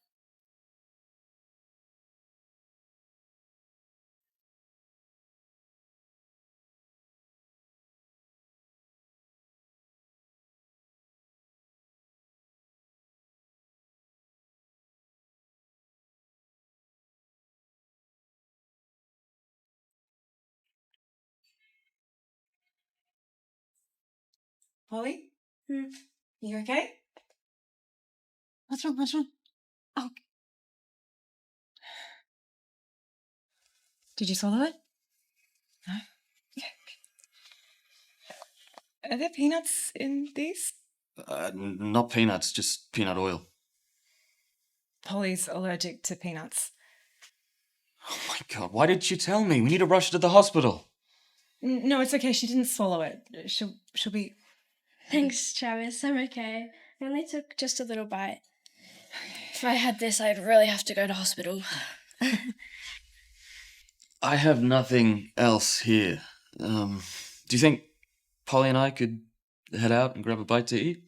Polly? You okay? What's wrong? Oh. Did you swallow it? No? Okay. Are there peanuts in these? Not peanuts, just peanut oil. Polly's allergic to peanuts. Oh my God, why didn't you tell me? We need to rush her to the hospital. No, it's okay. She didn't swallow it. She'll be... Thanks, Travis. I'm okay. I only took just a little bite. If I had this, I'd really have to go to hospital. I have nothing else here. Do you think Polly and I could head out and grab a bite to eat?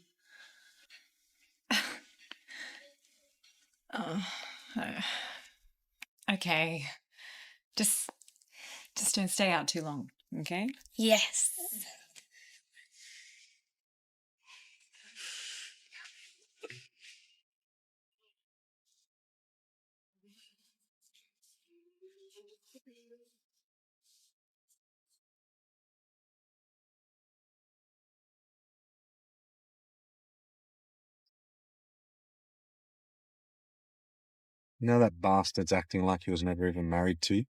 Okay. Just don't stay out too long, okay? Yes. Now that bastard's acting like he was never even married to you.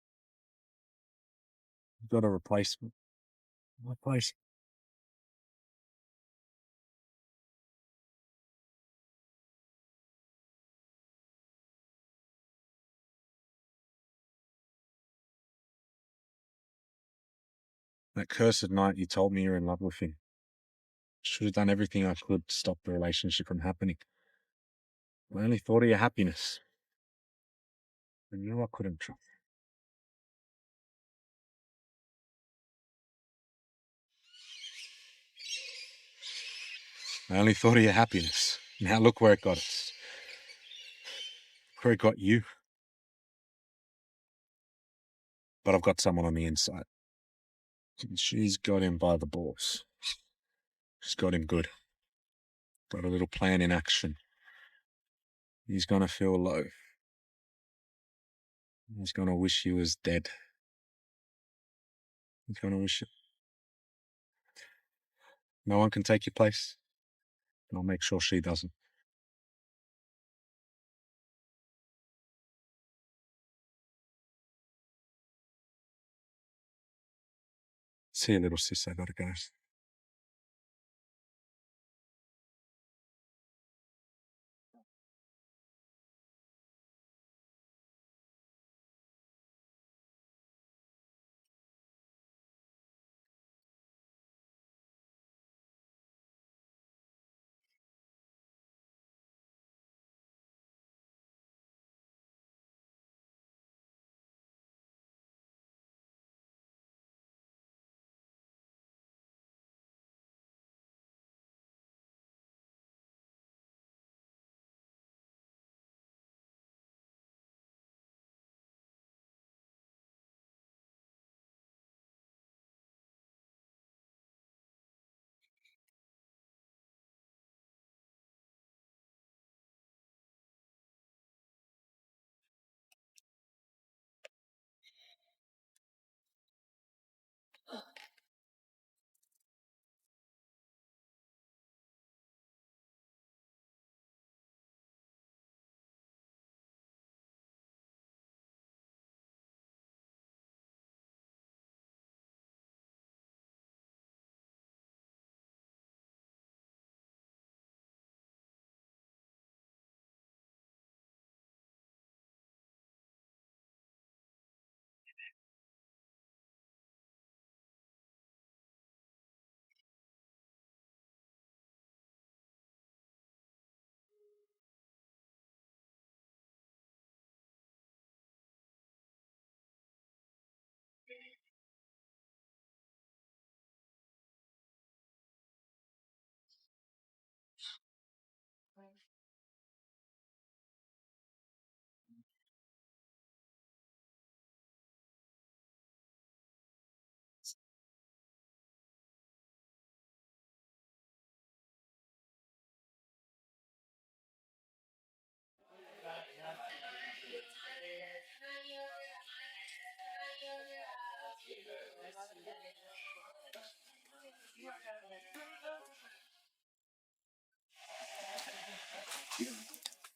You've got a replacement. Replacement. That cursed night you told me you were in love with him. Should have done everything I could to stop the relationship from happening. I only thought of your happiness. I knew I couldn't trust. I only thought of your happiness. Now look where it got us. Where it got you. But I've got someone on the inside. And she's got him by the balls. She's got him good. Got a little plan in action. He's gonna feel low. He's gonna wish he was dead. He's gonna wish it. No one can take your place. And I'll make sure she doesn't. See you, little sis. I gotta go.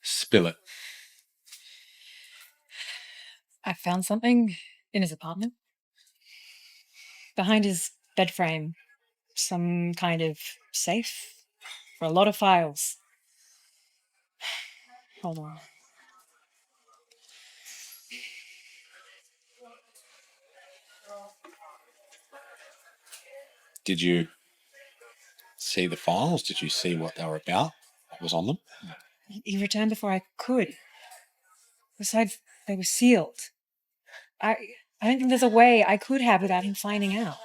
Spill it. I found something in his apartment. Behind his bed frame. Some kind of safe for a lot of files. Hold on. Did you see the files? Did you see what they were about? What was on them? He returned before I could. Besides, they were sealed. I don't think there's a way I could have without him finding out.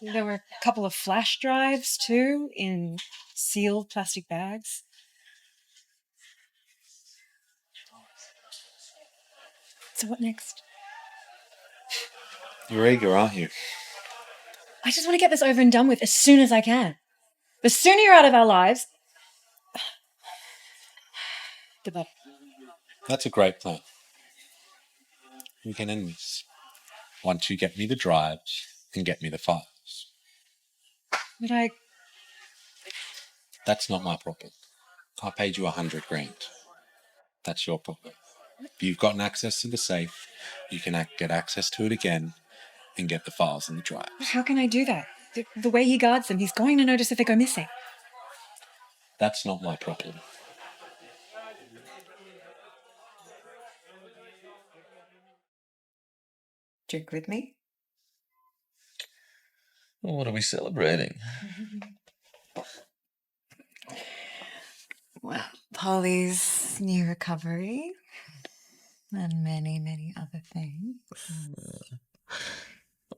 There were a couple of flash drives, too, in sealed plastic bags. So what next? You're eager, aren't you? I just want to get this over and done with as soon as I can. The sooner you're out of our lives, the better. That's a great plan. We can end this. Once you get me the drives and get me the files. But That's not my problem. I paid you $100,000. That's your problem. If you've gotten access to the safe, you can get access to it again and get the files in the drives. How can I do that? The way he guards them, he's going to notice if they go missing. That's not my problem. Drink with me? What are we celebrating? Well, Polly's new recovery and many, many other things.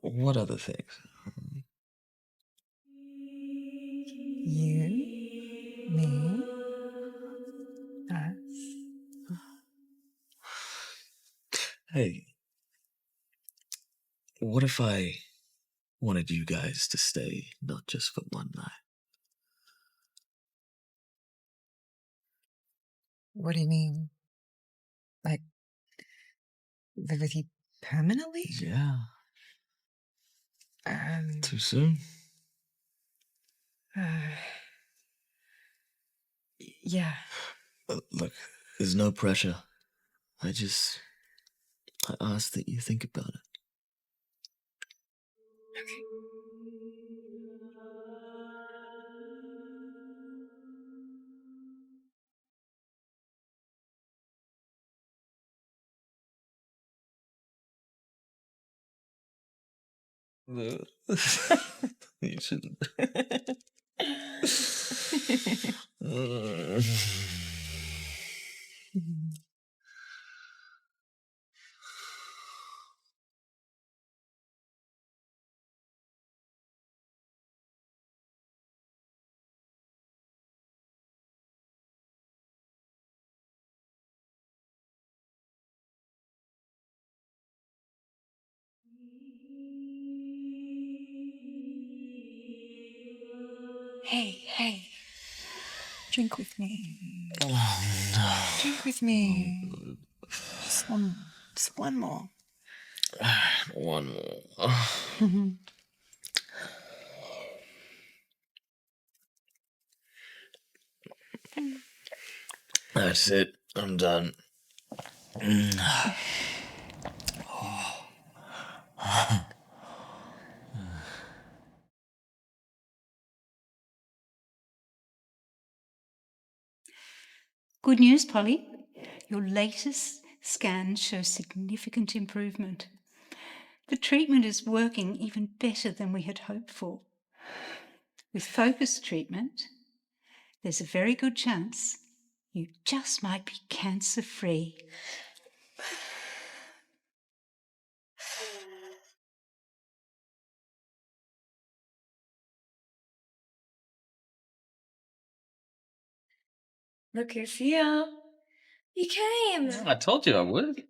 What other things? You, me, us. Hey, what if I wanted you guys to stay not just for one night? What do you mean? Like, live with you permanently? Yeah. Um, Too soon? yeah. Look, there's no pressure. I ask that you think about it. You shouldn't. Hey. Drink with me. Oh, no. Drink with me. Just one more. Just one more. One more. That's it. I'm done. Good news, Polly. Your latest scans show significant improvement. The treatment is working even better than we had hoped for. With focused treatment, there's a very good chance you just might be cancer-free. Look who's here. You came! I told you I would.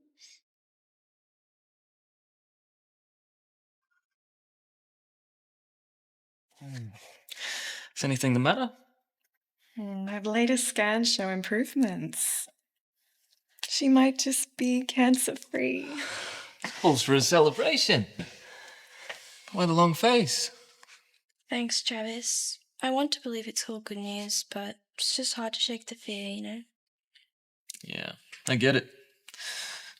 Is anything the matter? Her latest scans show improvements. She might just be cancer-free. Calls for a celebration. Why the long face? Thanks, Travis. I want to believe it's all good news, but it's just hard to shake the fear, you know? Yeah, I get it.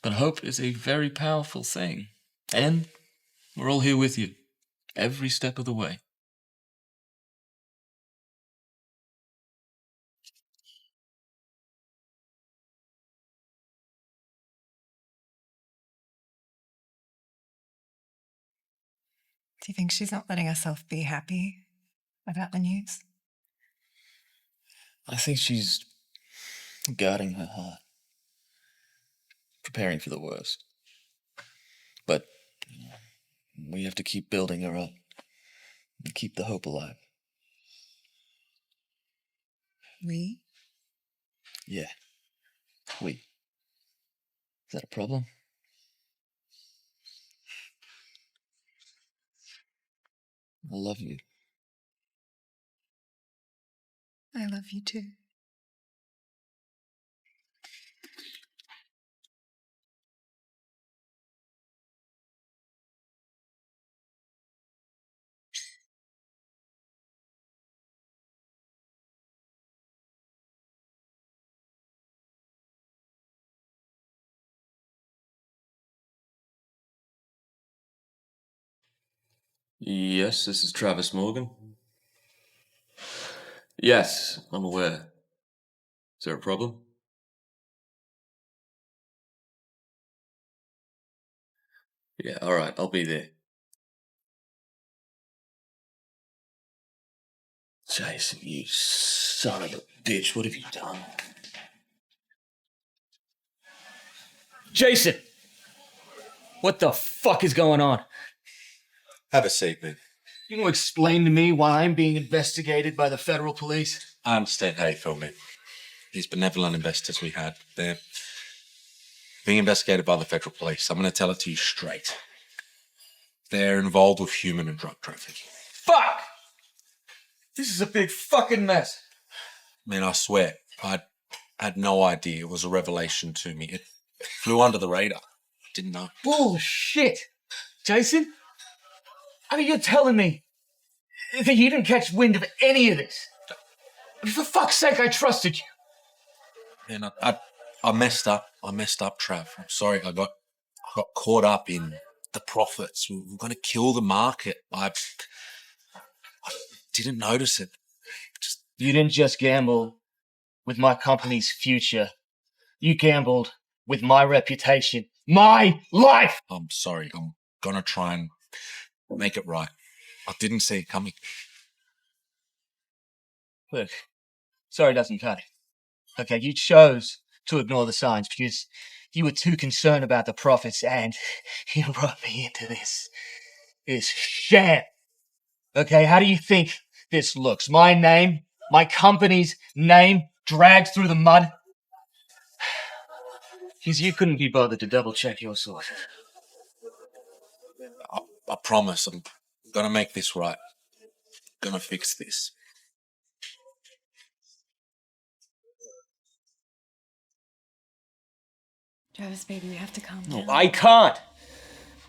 But hope is a very powerful thing. And we're all here with you, every step of the way. Do you think she's not letting herself be happy about the news? I think she's guarding her heart, preparing for the worst. But we have to keep building her up and keep the hope alive. We? Yeah, we. Is that a problem? I love you. I love you too. Yes, this is Travis Morgan. Yes, I'm aware. Is there a problem? Yeah, alright, I'll be there. Jason, you son of a bitch, what have you done? Jason! What the fuck is going on? Have a seat, man. You gonna explain to me why I'm being investigated by the federal police? I understand how you feel, man. These benevolent investors we had, they're being investigated by the federal police. I'm going to tell it to you straight. They're involved with human and drug trafficking. Fuck! This is a big fucking mess. Man, I swear, I had no idea. It was a revelation to me. It flew under the radar. Didn't know. Bullshit! Jason? I mean, you're telling me that you didn't catch wind of any of this? For fuck's sake, I trusted you. Man, I messed up. I messed up, Trav. I'm sorry. I got caught up in the profits. We were going to kill the market. I didn't notice it. You didn't just gamble with my company's future. You gambled with my reputation, my life! I'm sorry. I'm going to try and make it right. I didn't see it coming. Look, sorry doesn't cut it. Okay, you chose to ignore the signs because you were too concerned about the profits and you brought me into this sham. Okay, how do you think this looks? My name, my company's name dragged through the mud? Because you couldn't be bothered to double check your source. I promise I'm going to make this right. Going to fix this. Travis, baby, you have to calm No, down. I can't.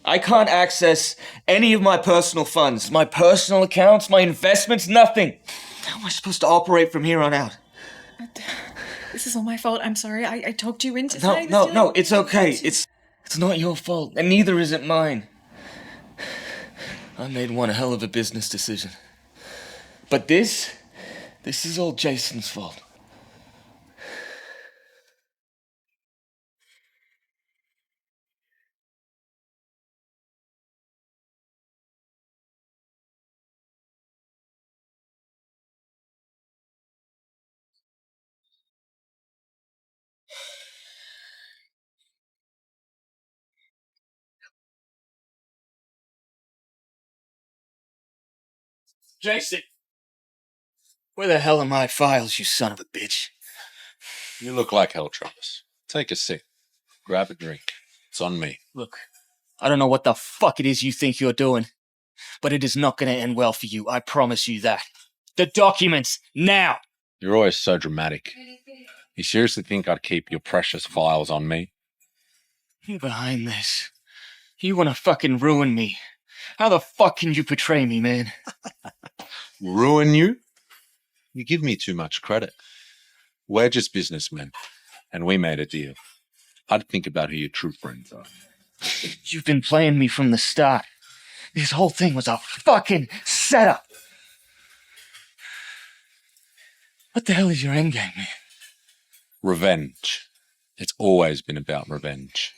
I can't access any of my personal funds, my personal accounts, my investments, nothing. How am I supposed to operate from here on out? This is all my fault. I'm sorry. I talked you into No, saying no, this. no, it's okay. It's not your fault, and neither is it mine. I made one hell of a business decision. But this is all Jason's fault. Jason! Where the hell are my files, you son of a bitch? You look like hell, Travis. Take a sip. Grab a drink. It's on me. Look, I don't know what the fuck it is you think you're doing, but it is not going to end well for you. I promise you that. The documents, now! You're always so dramatic. You seriously think I'd keep your precious files on me? You behind this. You want to fucking ruin me. How the fuck can you betray me, man? Ruin you? You give me too much credit. We're just businessmen, and we made a deal. I'd think about who your true friends are. You've been playing me from the start. This whole thing was a fucking setup. What the hell is your endgame, man? Revenge. It's always been about revenge.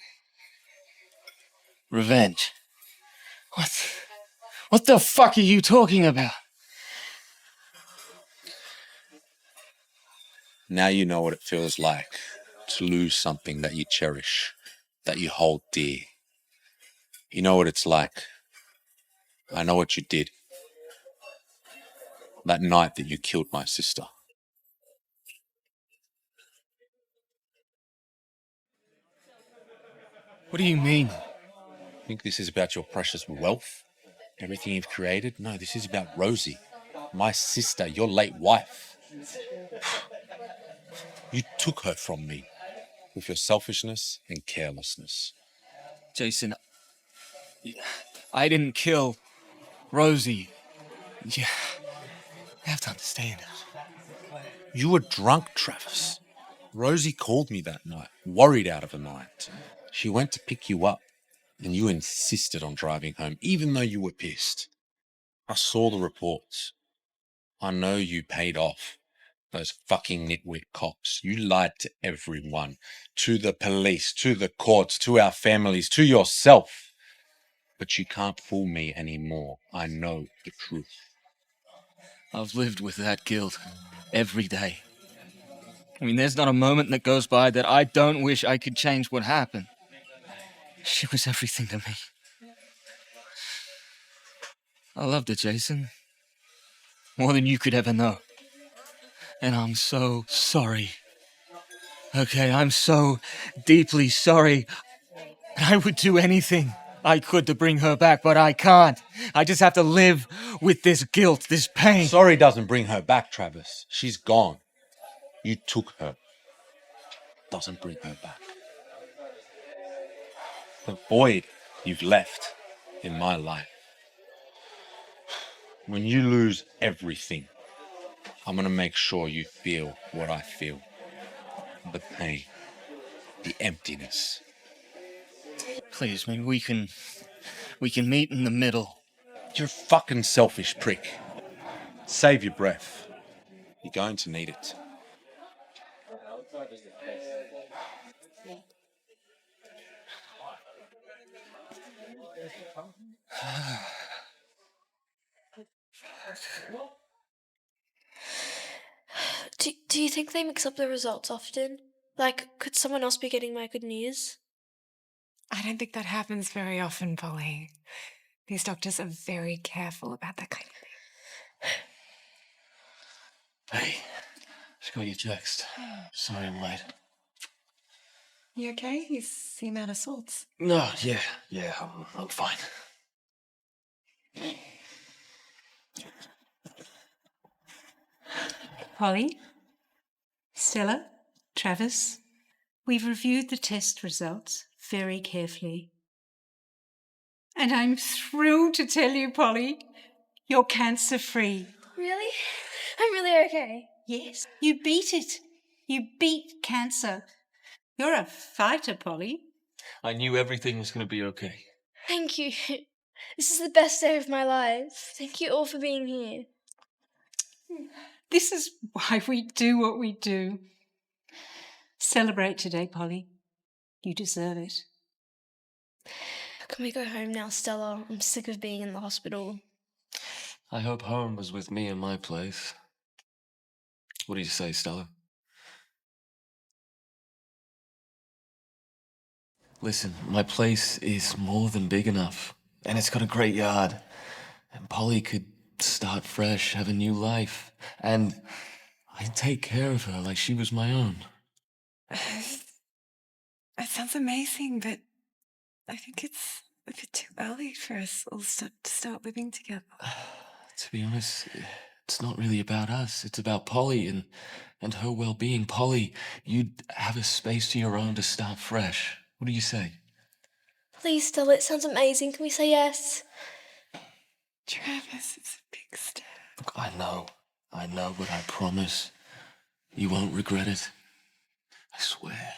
Revenge. What the fuck are you talking about? Now you know what it feels like to lose something that you cherish, that you hold dear. You know what it's like. I know what you did. That night that you killed my sister. What do you mean? Think this is about your precious wealth? Everything you've created? No, this is about Rosie, my sister, your late wife. You took her from me with your selfishness and carelessness. Jason, I didn't kill Rosie. Yeah, you have to understand. You were drunk, Travis. Rosie called me that night, worried out of her mind. She went to pick you up, and you insisted on driving home, even though you were pissed. I saw the reports. I know you paid off those fucking nitwit cops. You lied to everyone. To the police, to the courts, to our families, to yourself. But you can't fool me anymore. I know the truth. I've lived with that guilt every day. I mean, there's not a moment that goes by that I don't wish I could change what happened. She was everything to me. I loved her, Jason. More than you could ever know. And I'm so sorry. Okay, I'm so deeply sorry. I would do anything I could to bring her back, but I can't. I just have to live with this guilt, this pain. Sorry doesn't bring her back, Travis. She's gone. You took her. Doesn't bring her back. The void you've left in my life. When you lose everything, I'm gonna make sure you feel what I feel. The pain, the emptiness. Please, maybe we can meet in the middle. You're a fucking selfish prick. Save your breath. You're going to need it. Do you think they mix up the results often? Like, could someone else be getting my good news? I don't think that happens very often, Polly. These doctors are very careful about that kind of thing. Hey, just got your text. Sorry I'm late. You okay? You seem out of sorts. No, yeah, I'm fine. Polly, Stella, Travis, we've reviewed the test results very carefully. And I'm thrilled to tell you, Polly, you're cancer-free. Really? I'm really okay. Yes, you beat it. You beat cancer. You're a fighter, Polly. I knew everything was going to be okay. Thank you. This is the best day of my life. Thank you all for being here. This is why we do what we do. Celebrate today, Polly. You deserve it. Can we go home now, Stella? I'm sick of being in the hospital. I hope home was with me in my place. What do you say, Stella? Listen, my place is more than big enough, and it's got a great yard. And Polly could start fresh, have a new life, and I'd take care of her like she was my own. It sounds amazing, but I think it's a bit too early for us all to start living together. To be honest, it's not really about us. It's about Polly and her well-being. Polly, you'd have a space to your own to start fresh. What do you say? Please, Stella, it sounds amazing. Can we say yes? Travis, it's a big step. Look, I know, but I promise you won't regret it. I swear.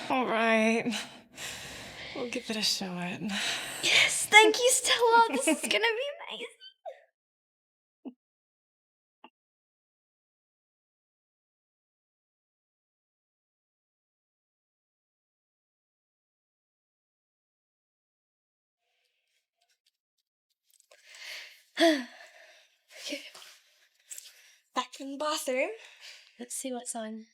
All right. We'll give it a shot. Yes, thank you, Stella. This is gonna be amazing. Okay. Back from the bathroom. Let's see what's on.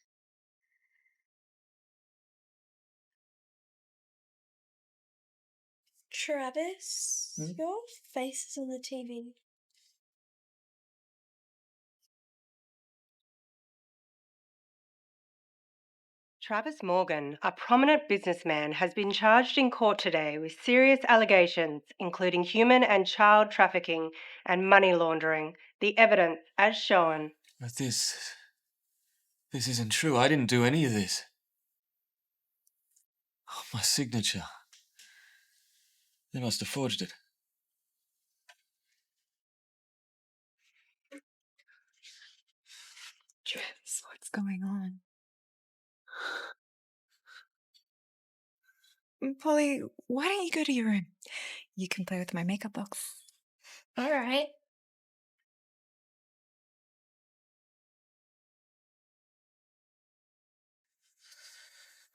Travis, your face is on the TV. Travis Morgan, a prominent businessman, has been charged in court today with serious allegations, including human and child trafficking and money laundering. The evidence, as shown. But this isn't true. I didn't do any of this. Oh, my signature. They must have forged it. Travis, what's going on? Polly, why don't you go to your room? You can play with my makeup box. All right.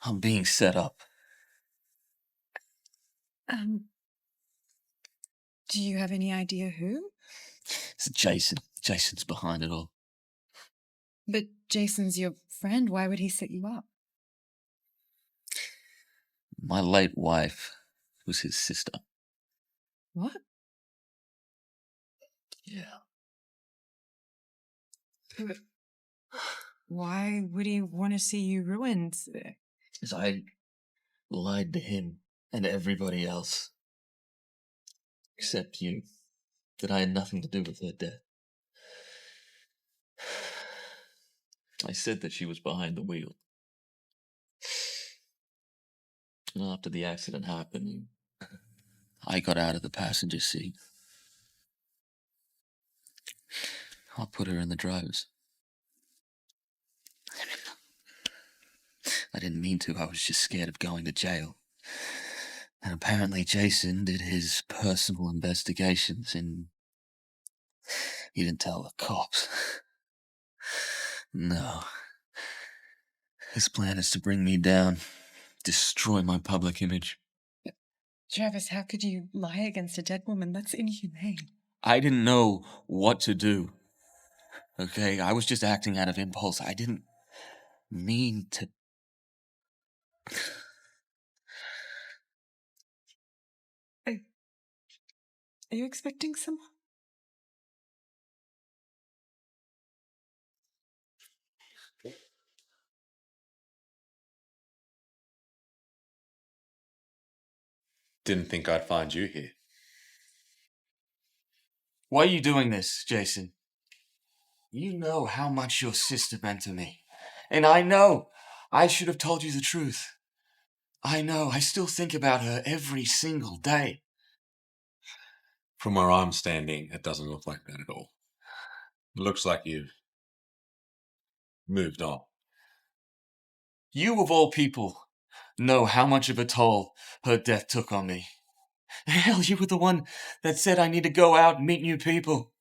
I'm being set up. Do you have any idea who? It's Jason. Jason's behind it all. But Jason's your friend. Why would he set you up? My late wife was his sister. What? Yeah. Why would he want to see you ruined? Because I lied to him and everybody else. Except you. That I had nothing to do with her death. I said that she was behind the wheel. And after the accident happened, I got out of the passenger seat. I put her in the driver's. I didn't mean to. I was just scared of going to jail. And apparently Jason did his personal investigations and he didn't tell the cops. No. His plan is to bring me down, destroy my public image. Travis, how could you lie against a dead woman? That's inhumane. I didn't know what to do. Okay, I was just acting out of impulse. I didn't mean to. Are you expecting someone? Didn't think I'd find you here. Why are you doing this, Jason? You know how much your sister meant to me. And I know I should have told you the truth. I know, I still think about her every single day. From where I'm standing, it doesn't look like that at all. It looks like you've moved on. You, of all people, know how much of a toll her death took on me. Hell, you were the one that said I need to go out and meet new people.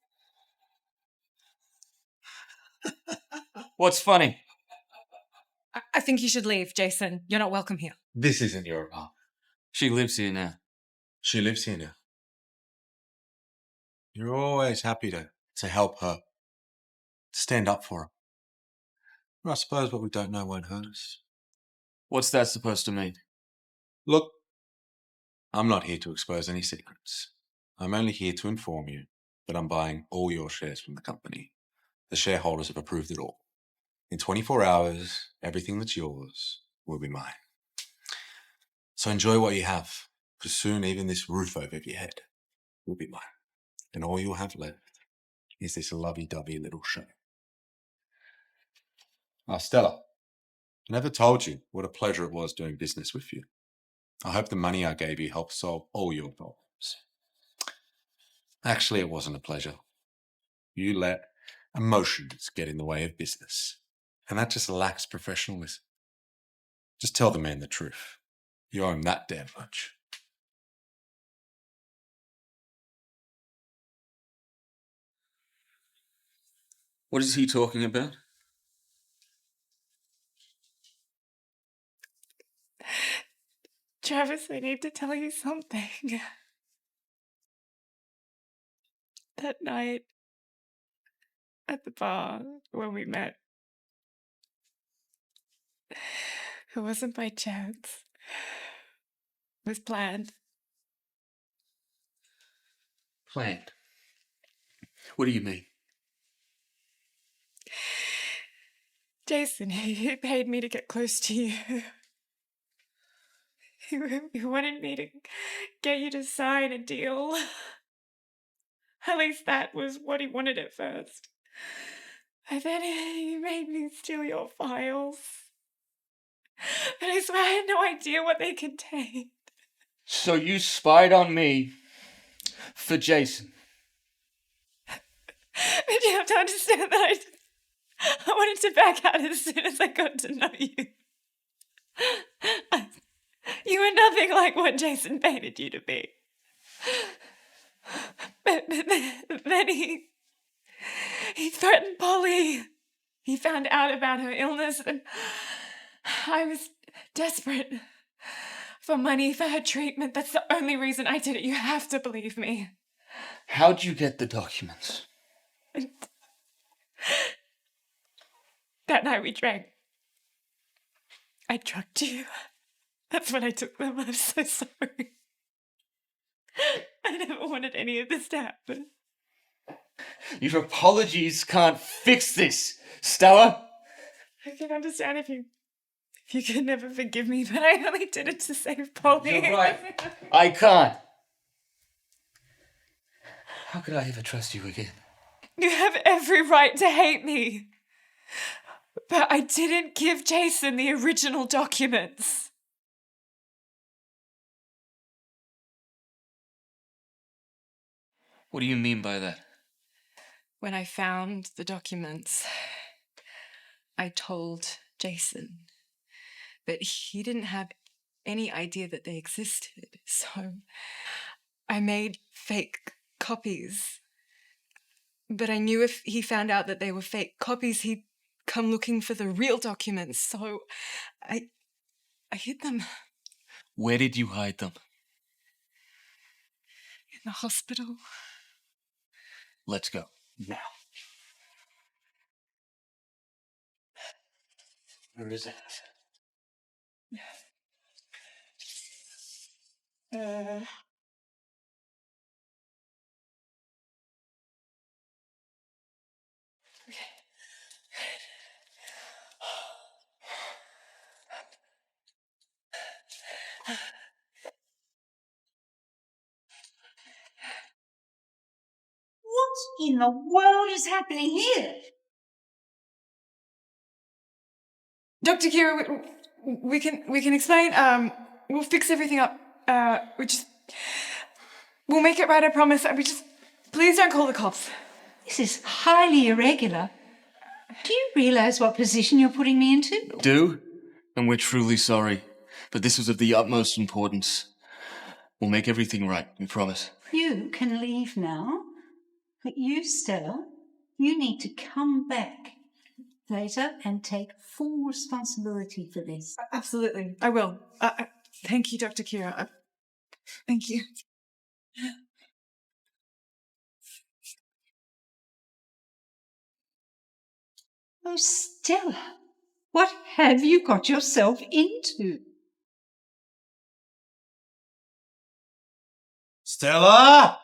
What's funny? I think you should leave, Jason. You're not welcome here. This isn't your apartment. She lives here now. She lives here now. You're always happy to help her, to stand up for her. Well, I suppose what we don't know won't hurt us. What's that supposed to mean? Look, I'm not here to expose any secrets. I'm only here to inform you that I'm buying all your shares from the company. The shareholders have approved it all. In 24 hours, everything that's yours will be mine. So enjoy what you have, because soon even this roof over your head will be mine. And all you'll have left is this lovey-dovey little show. Stella, I never told you what a pleasure it was doing business with you. I hope the money I gave you helped solve all your problems. Actually, it wasn't a pleasure. You let emotions get in the way of business. And that just lacks professionalism. Just tell the man the truth. You owe him that damn much. What is he talking about? Travis, I need to tell you something. That night at the bar when we met, it wasn't by chance. It was planned. Planned? What do you mean? Jason, he paid me to get close to you. He wanted me to get you to sign a deal. At least that was what he wanted at first. And then he made me steal your files. But I swear I had no idea what they contained. So you spied on me for Jason? But you have to understand that I wanted to back out as soon as I got to know you. You were nothing like what Jason painted you to be. But then he threatened Polly. He found out about her illness, and I was desperate for money for her treatment. That's the only reason I did it. You have to believe me. How'd you get the documents? That night we drank. I drugged you. That's when I took them. I'm so sorry. I never wanted any of this to happen. Your apologies can't fix this, Stella. I can understand if you could never forgive me, but I only did it to save Polly. You're right. I can't. How could I ever trust you again? You have every right to hate me. But I didn't give Jason the original documents. What do you mean by that? When I found the documents, I told Jason, but he didn't have any idea that they existed. So I made fake copies. But I knew if he found out that they were fake copies, he'd come looking for the real documents. So I hid them Where did you hide them? in the hospital. Let's go. Now. Where is it? What in the world is happening here? Dr. Kira, we can explain. We'll fix everything up. We'll make it right, I promise. Please don't call the cops. This is highly irregular. Do you realise what position you're putting me into? Do? And we're truly sorry. But this was of the utmost importance. We'll make everything right, we promise. You can leave now. But you, Stella, you need to come back later and take full responsibility for this. Absolutely, I will. Thank you, Dr. Kira. Thank you. Oh, Stella, what have you got yourself into? Stella!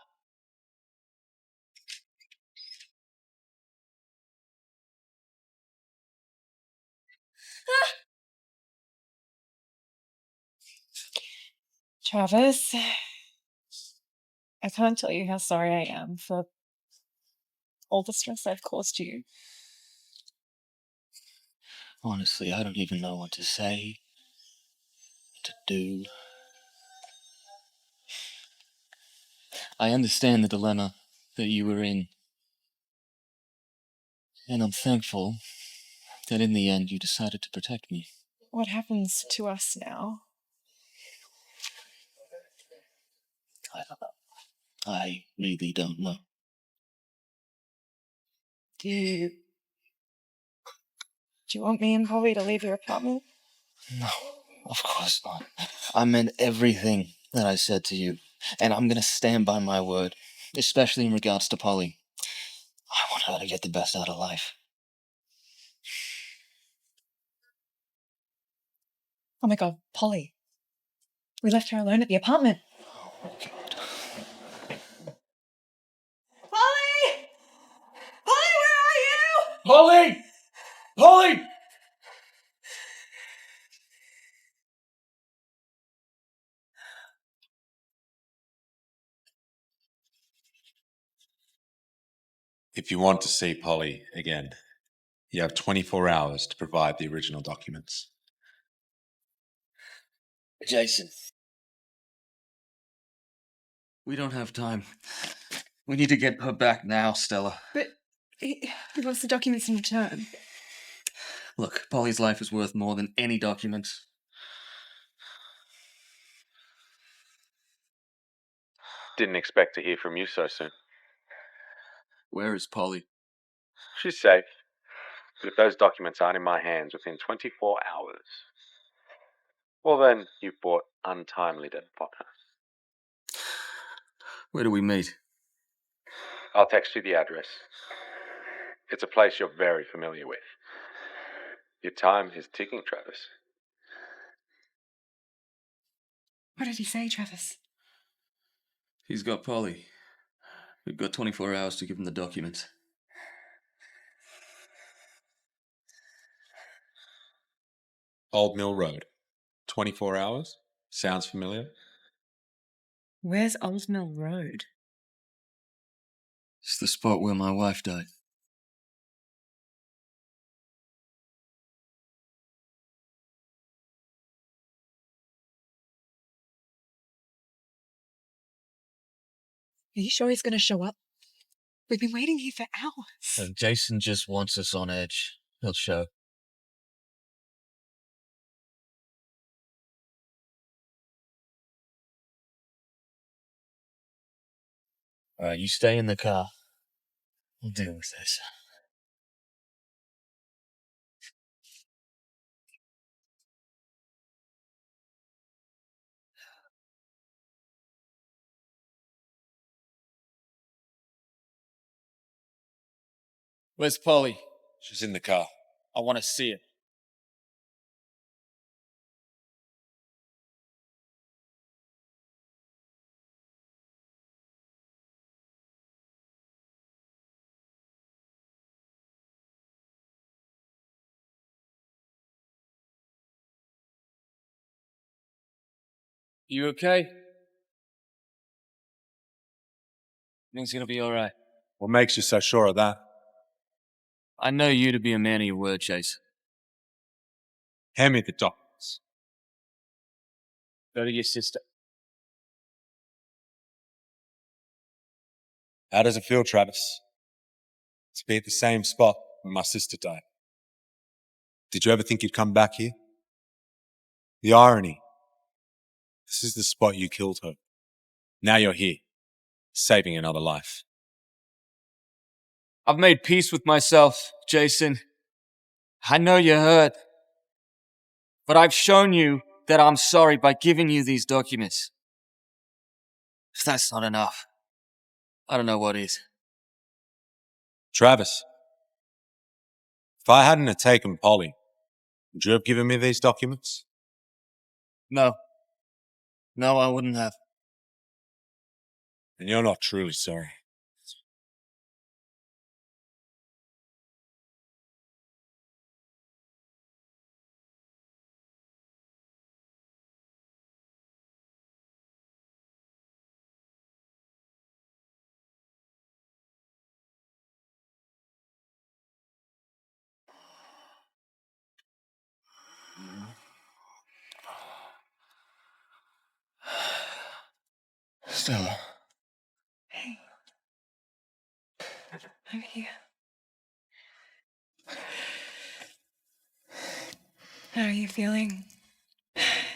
Travis, I can't tell you how sorry I am for all the stress I've caused you. Honestly, I don't even know what to say, what to do. I understand the dilemma that you were in. And I'm thankful that in the end you decided to protect me. What happens to us now? I don't know. I really don't know. Do you want me and Polly to leave your apartment? No, of course not. I meant everything that I said to you, and I'm gonna stand by my word, especially in regards to Polly. I want her to get the best out of life. Oh my God, Polly. We left her alone at the apartment. Oh, God. Polly! Polly, where are you? Polly! Polly! If you want to see Polly again, you have 24 hours to provide the original documents. Jason. We don't have time. We need to get her back now, Stella. But he wants the documents in return. Look, Polly's life is worth more than any documents. Didn't expect to hear from you so soon. Where is Polly? She's safe. But if those documents aren't in my hands within 24 hours, well then, you've brought untimely death upon her. Where do we meet? I'll text you the address. It's a place you're very familiar with. Your time is ticking, Travis. What did he say, Travis? He's got Polly. We've got 24 hours to give him the documents. Old Mill Road. 24 hours? Sounds familiar. Where's Old Mill Road? It's the spot where my wife died. Are you sure he's going to show up? We've been waiting here for hours. Jason just wants us on edge. He'll show. Alright, you stay in the car. We'll deal with this. Where's Polly? She's in the car. I want to see it. You okay? Things gonna be alright. What makes you so sure of that? I know you to be a man of your word, Chase. Hand me the documents. Go to your sister. How does it feel, Travis? To be at the same spot when my sister died. Did you ever think you'd come back here? The irony. This is the spot you killed her. Now you're here, saving another life. I've made peace with myself, Jason. I know you're hurt. But I've shown you that I'm sorry by giving you these documents. If that's not enough, I don't know what is. Travis, if I hadn't have taken Polly, would you have given me these documents? No. No, I wouldn't have. And you're not truly sorry. Stella. Hey. I'm here. How are you feeling?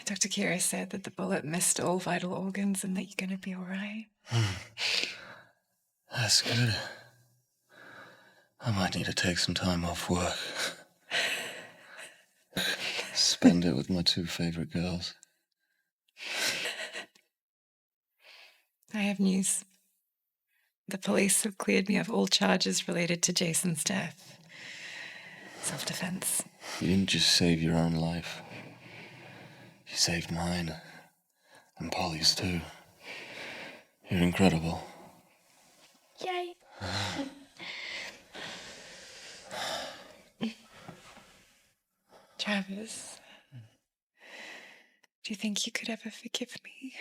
Dr. Kira said that the bullet missed all vital organs and that you're going to be all right. That's good. I might need to take some time off work. Spend it with my two favorite girls. I have news. The police have cleared me of all charges related to Jason's death. Self-defense. You didn't just save your own life. You saved mine. And Polly's too. You're incredible. Yay. Travis, do you think you could ever forgive me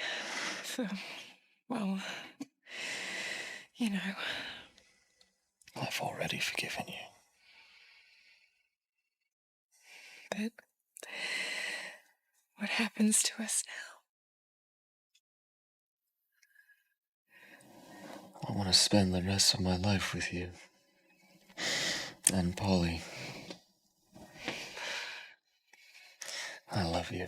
for, well, you know... I've already forgiven you. But what happens to us now? I want to spend the rest of my life with you. And Polly. I love you.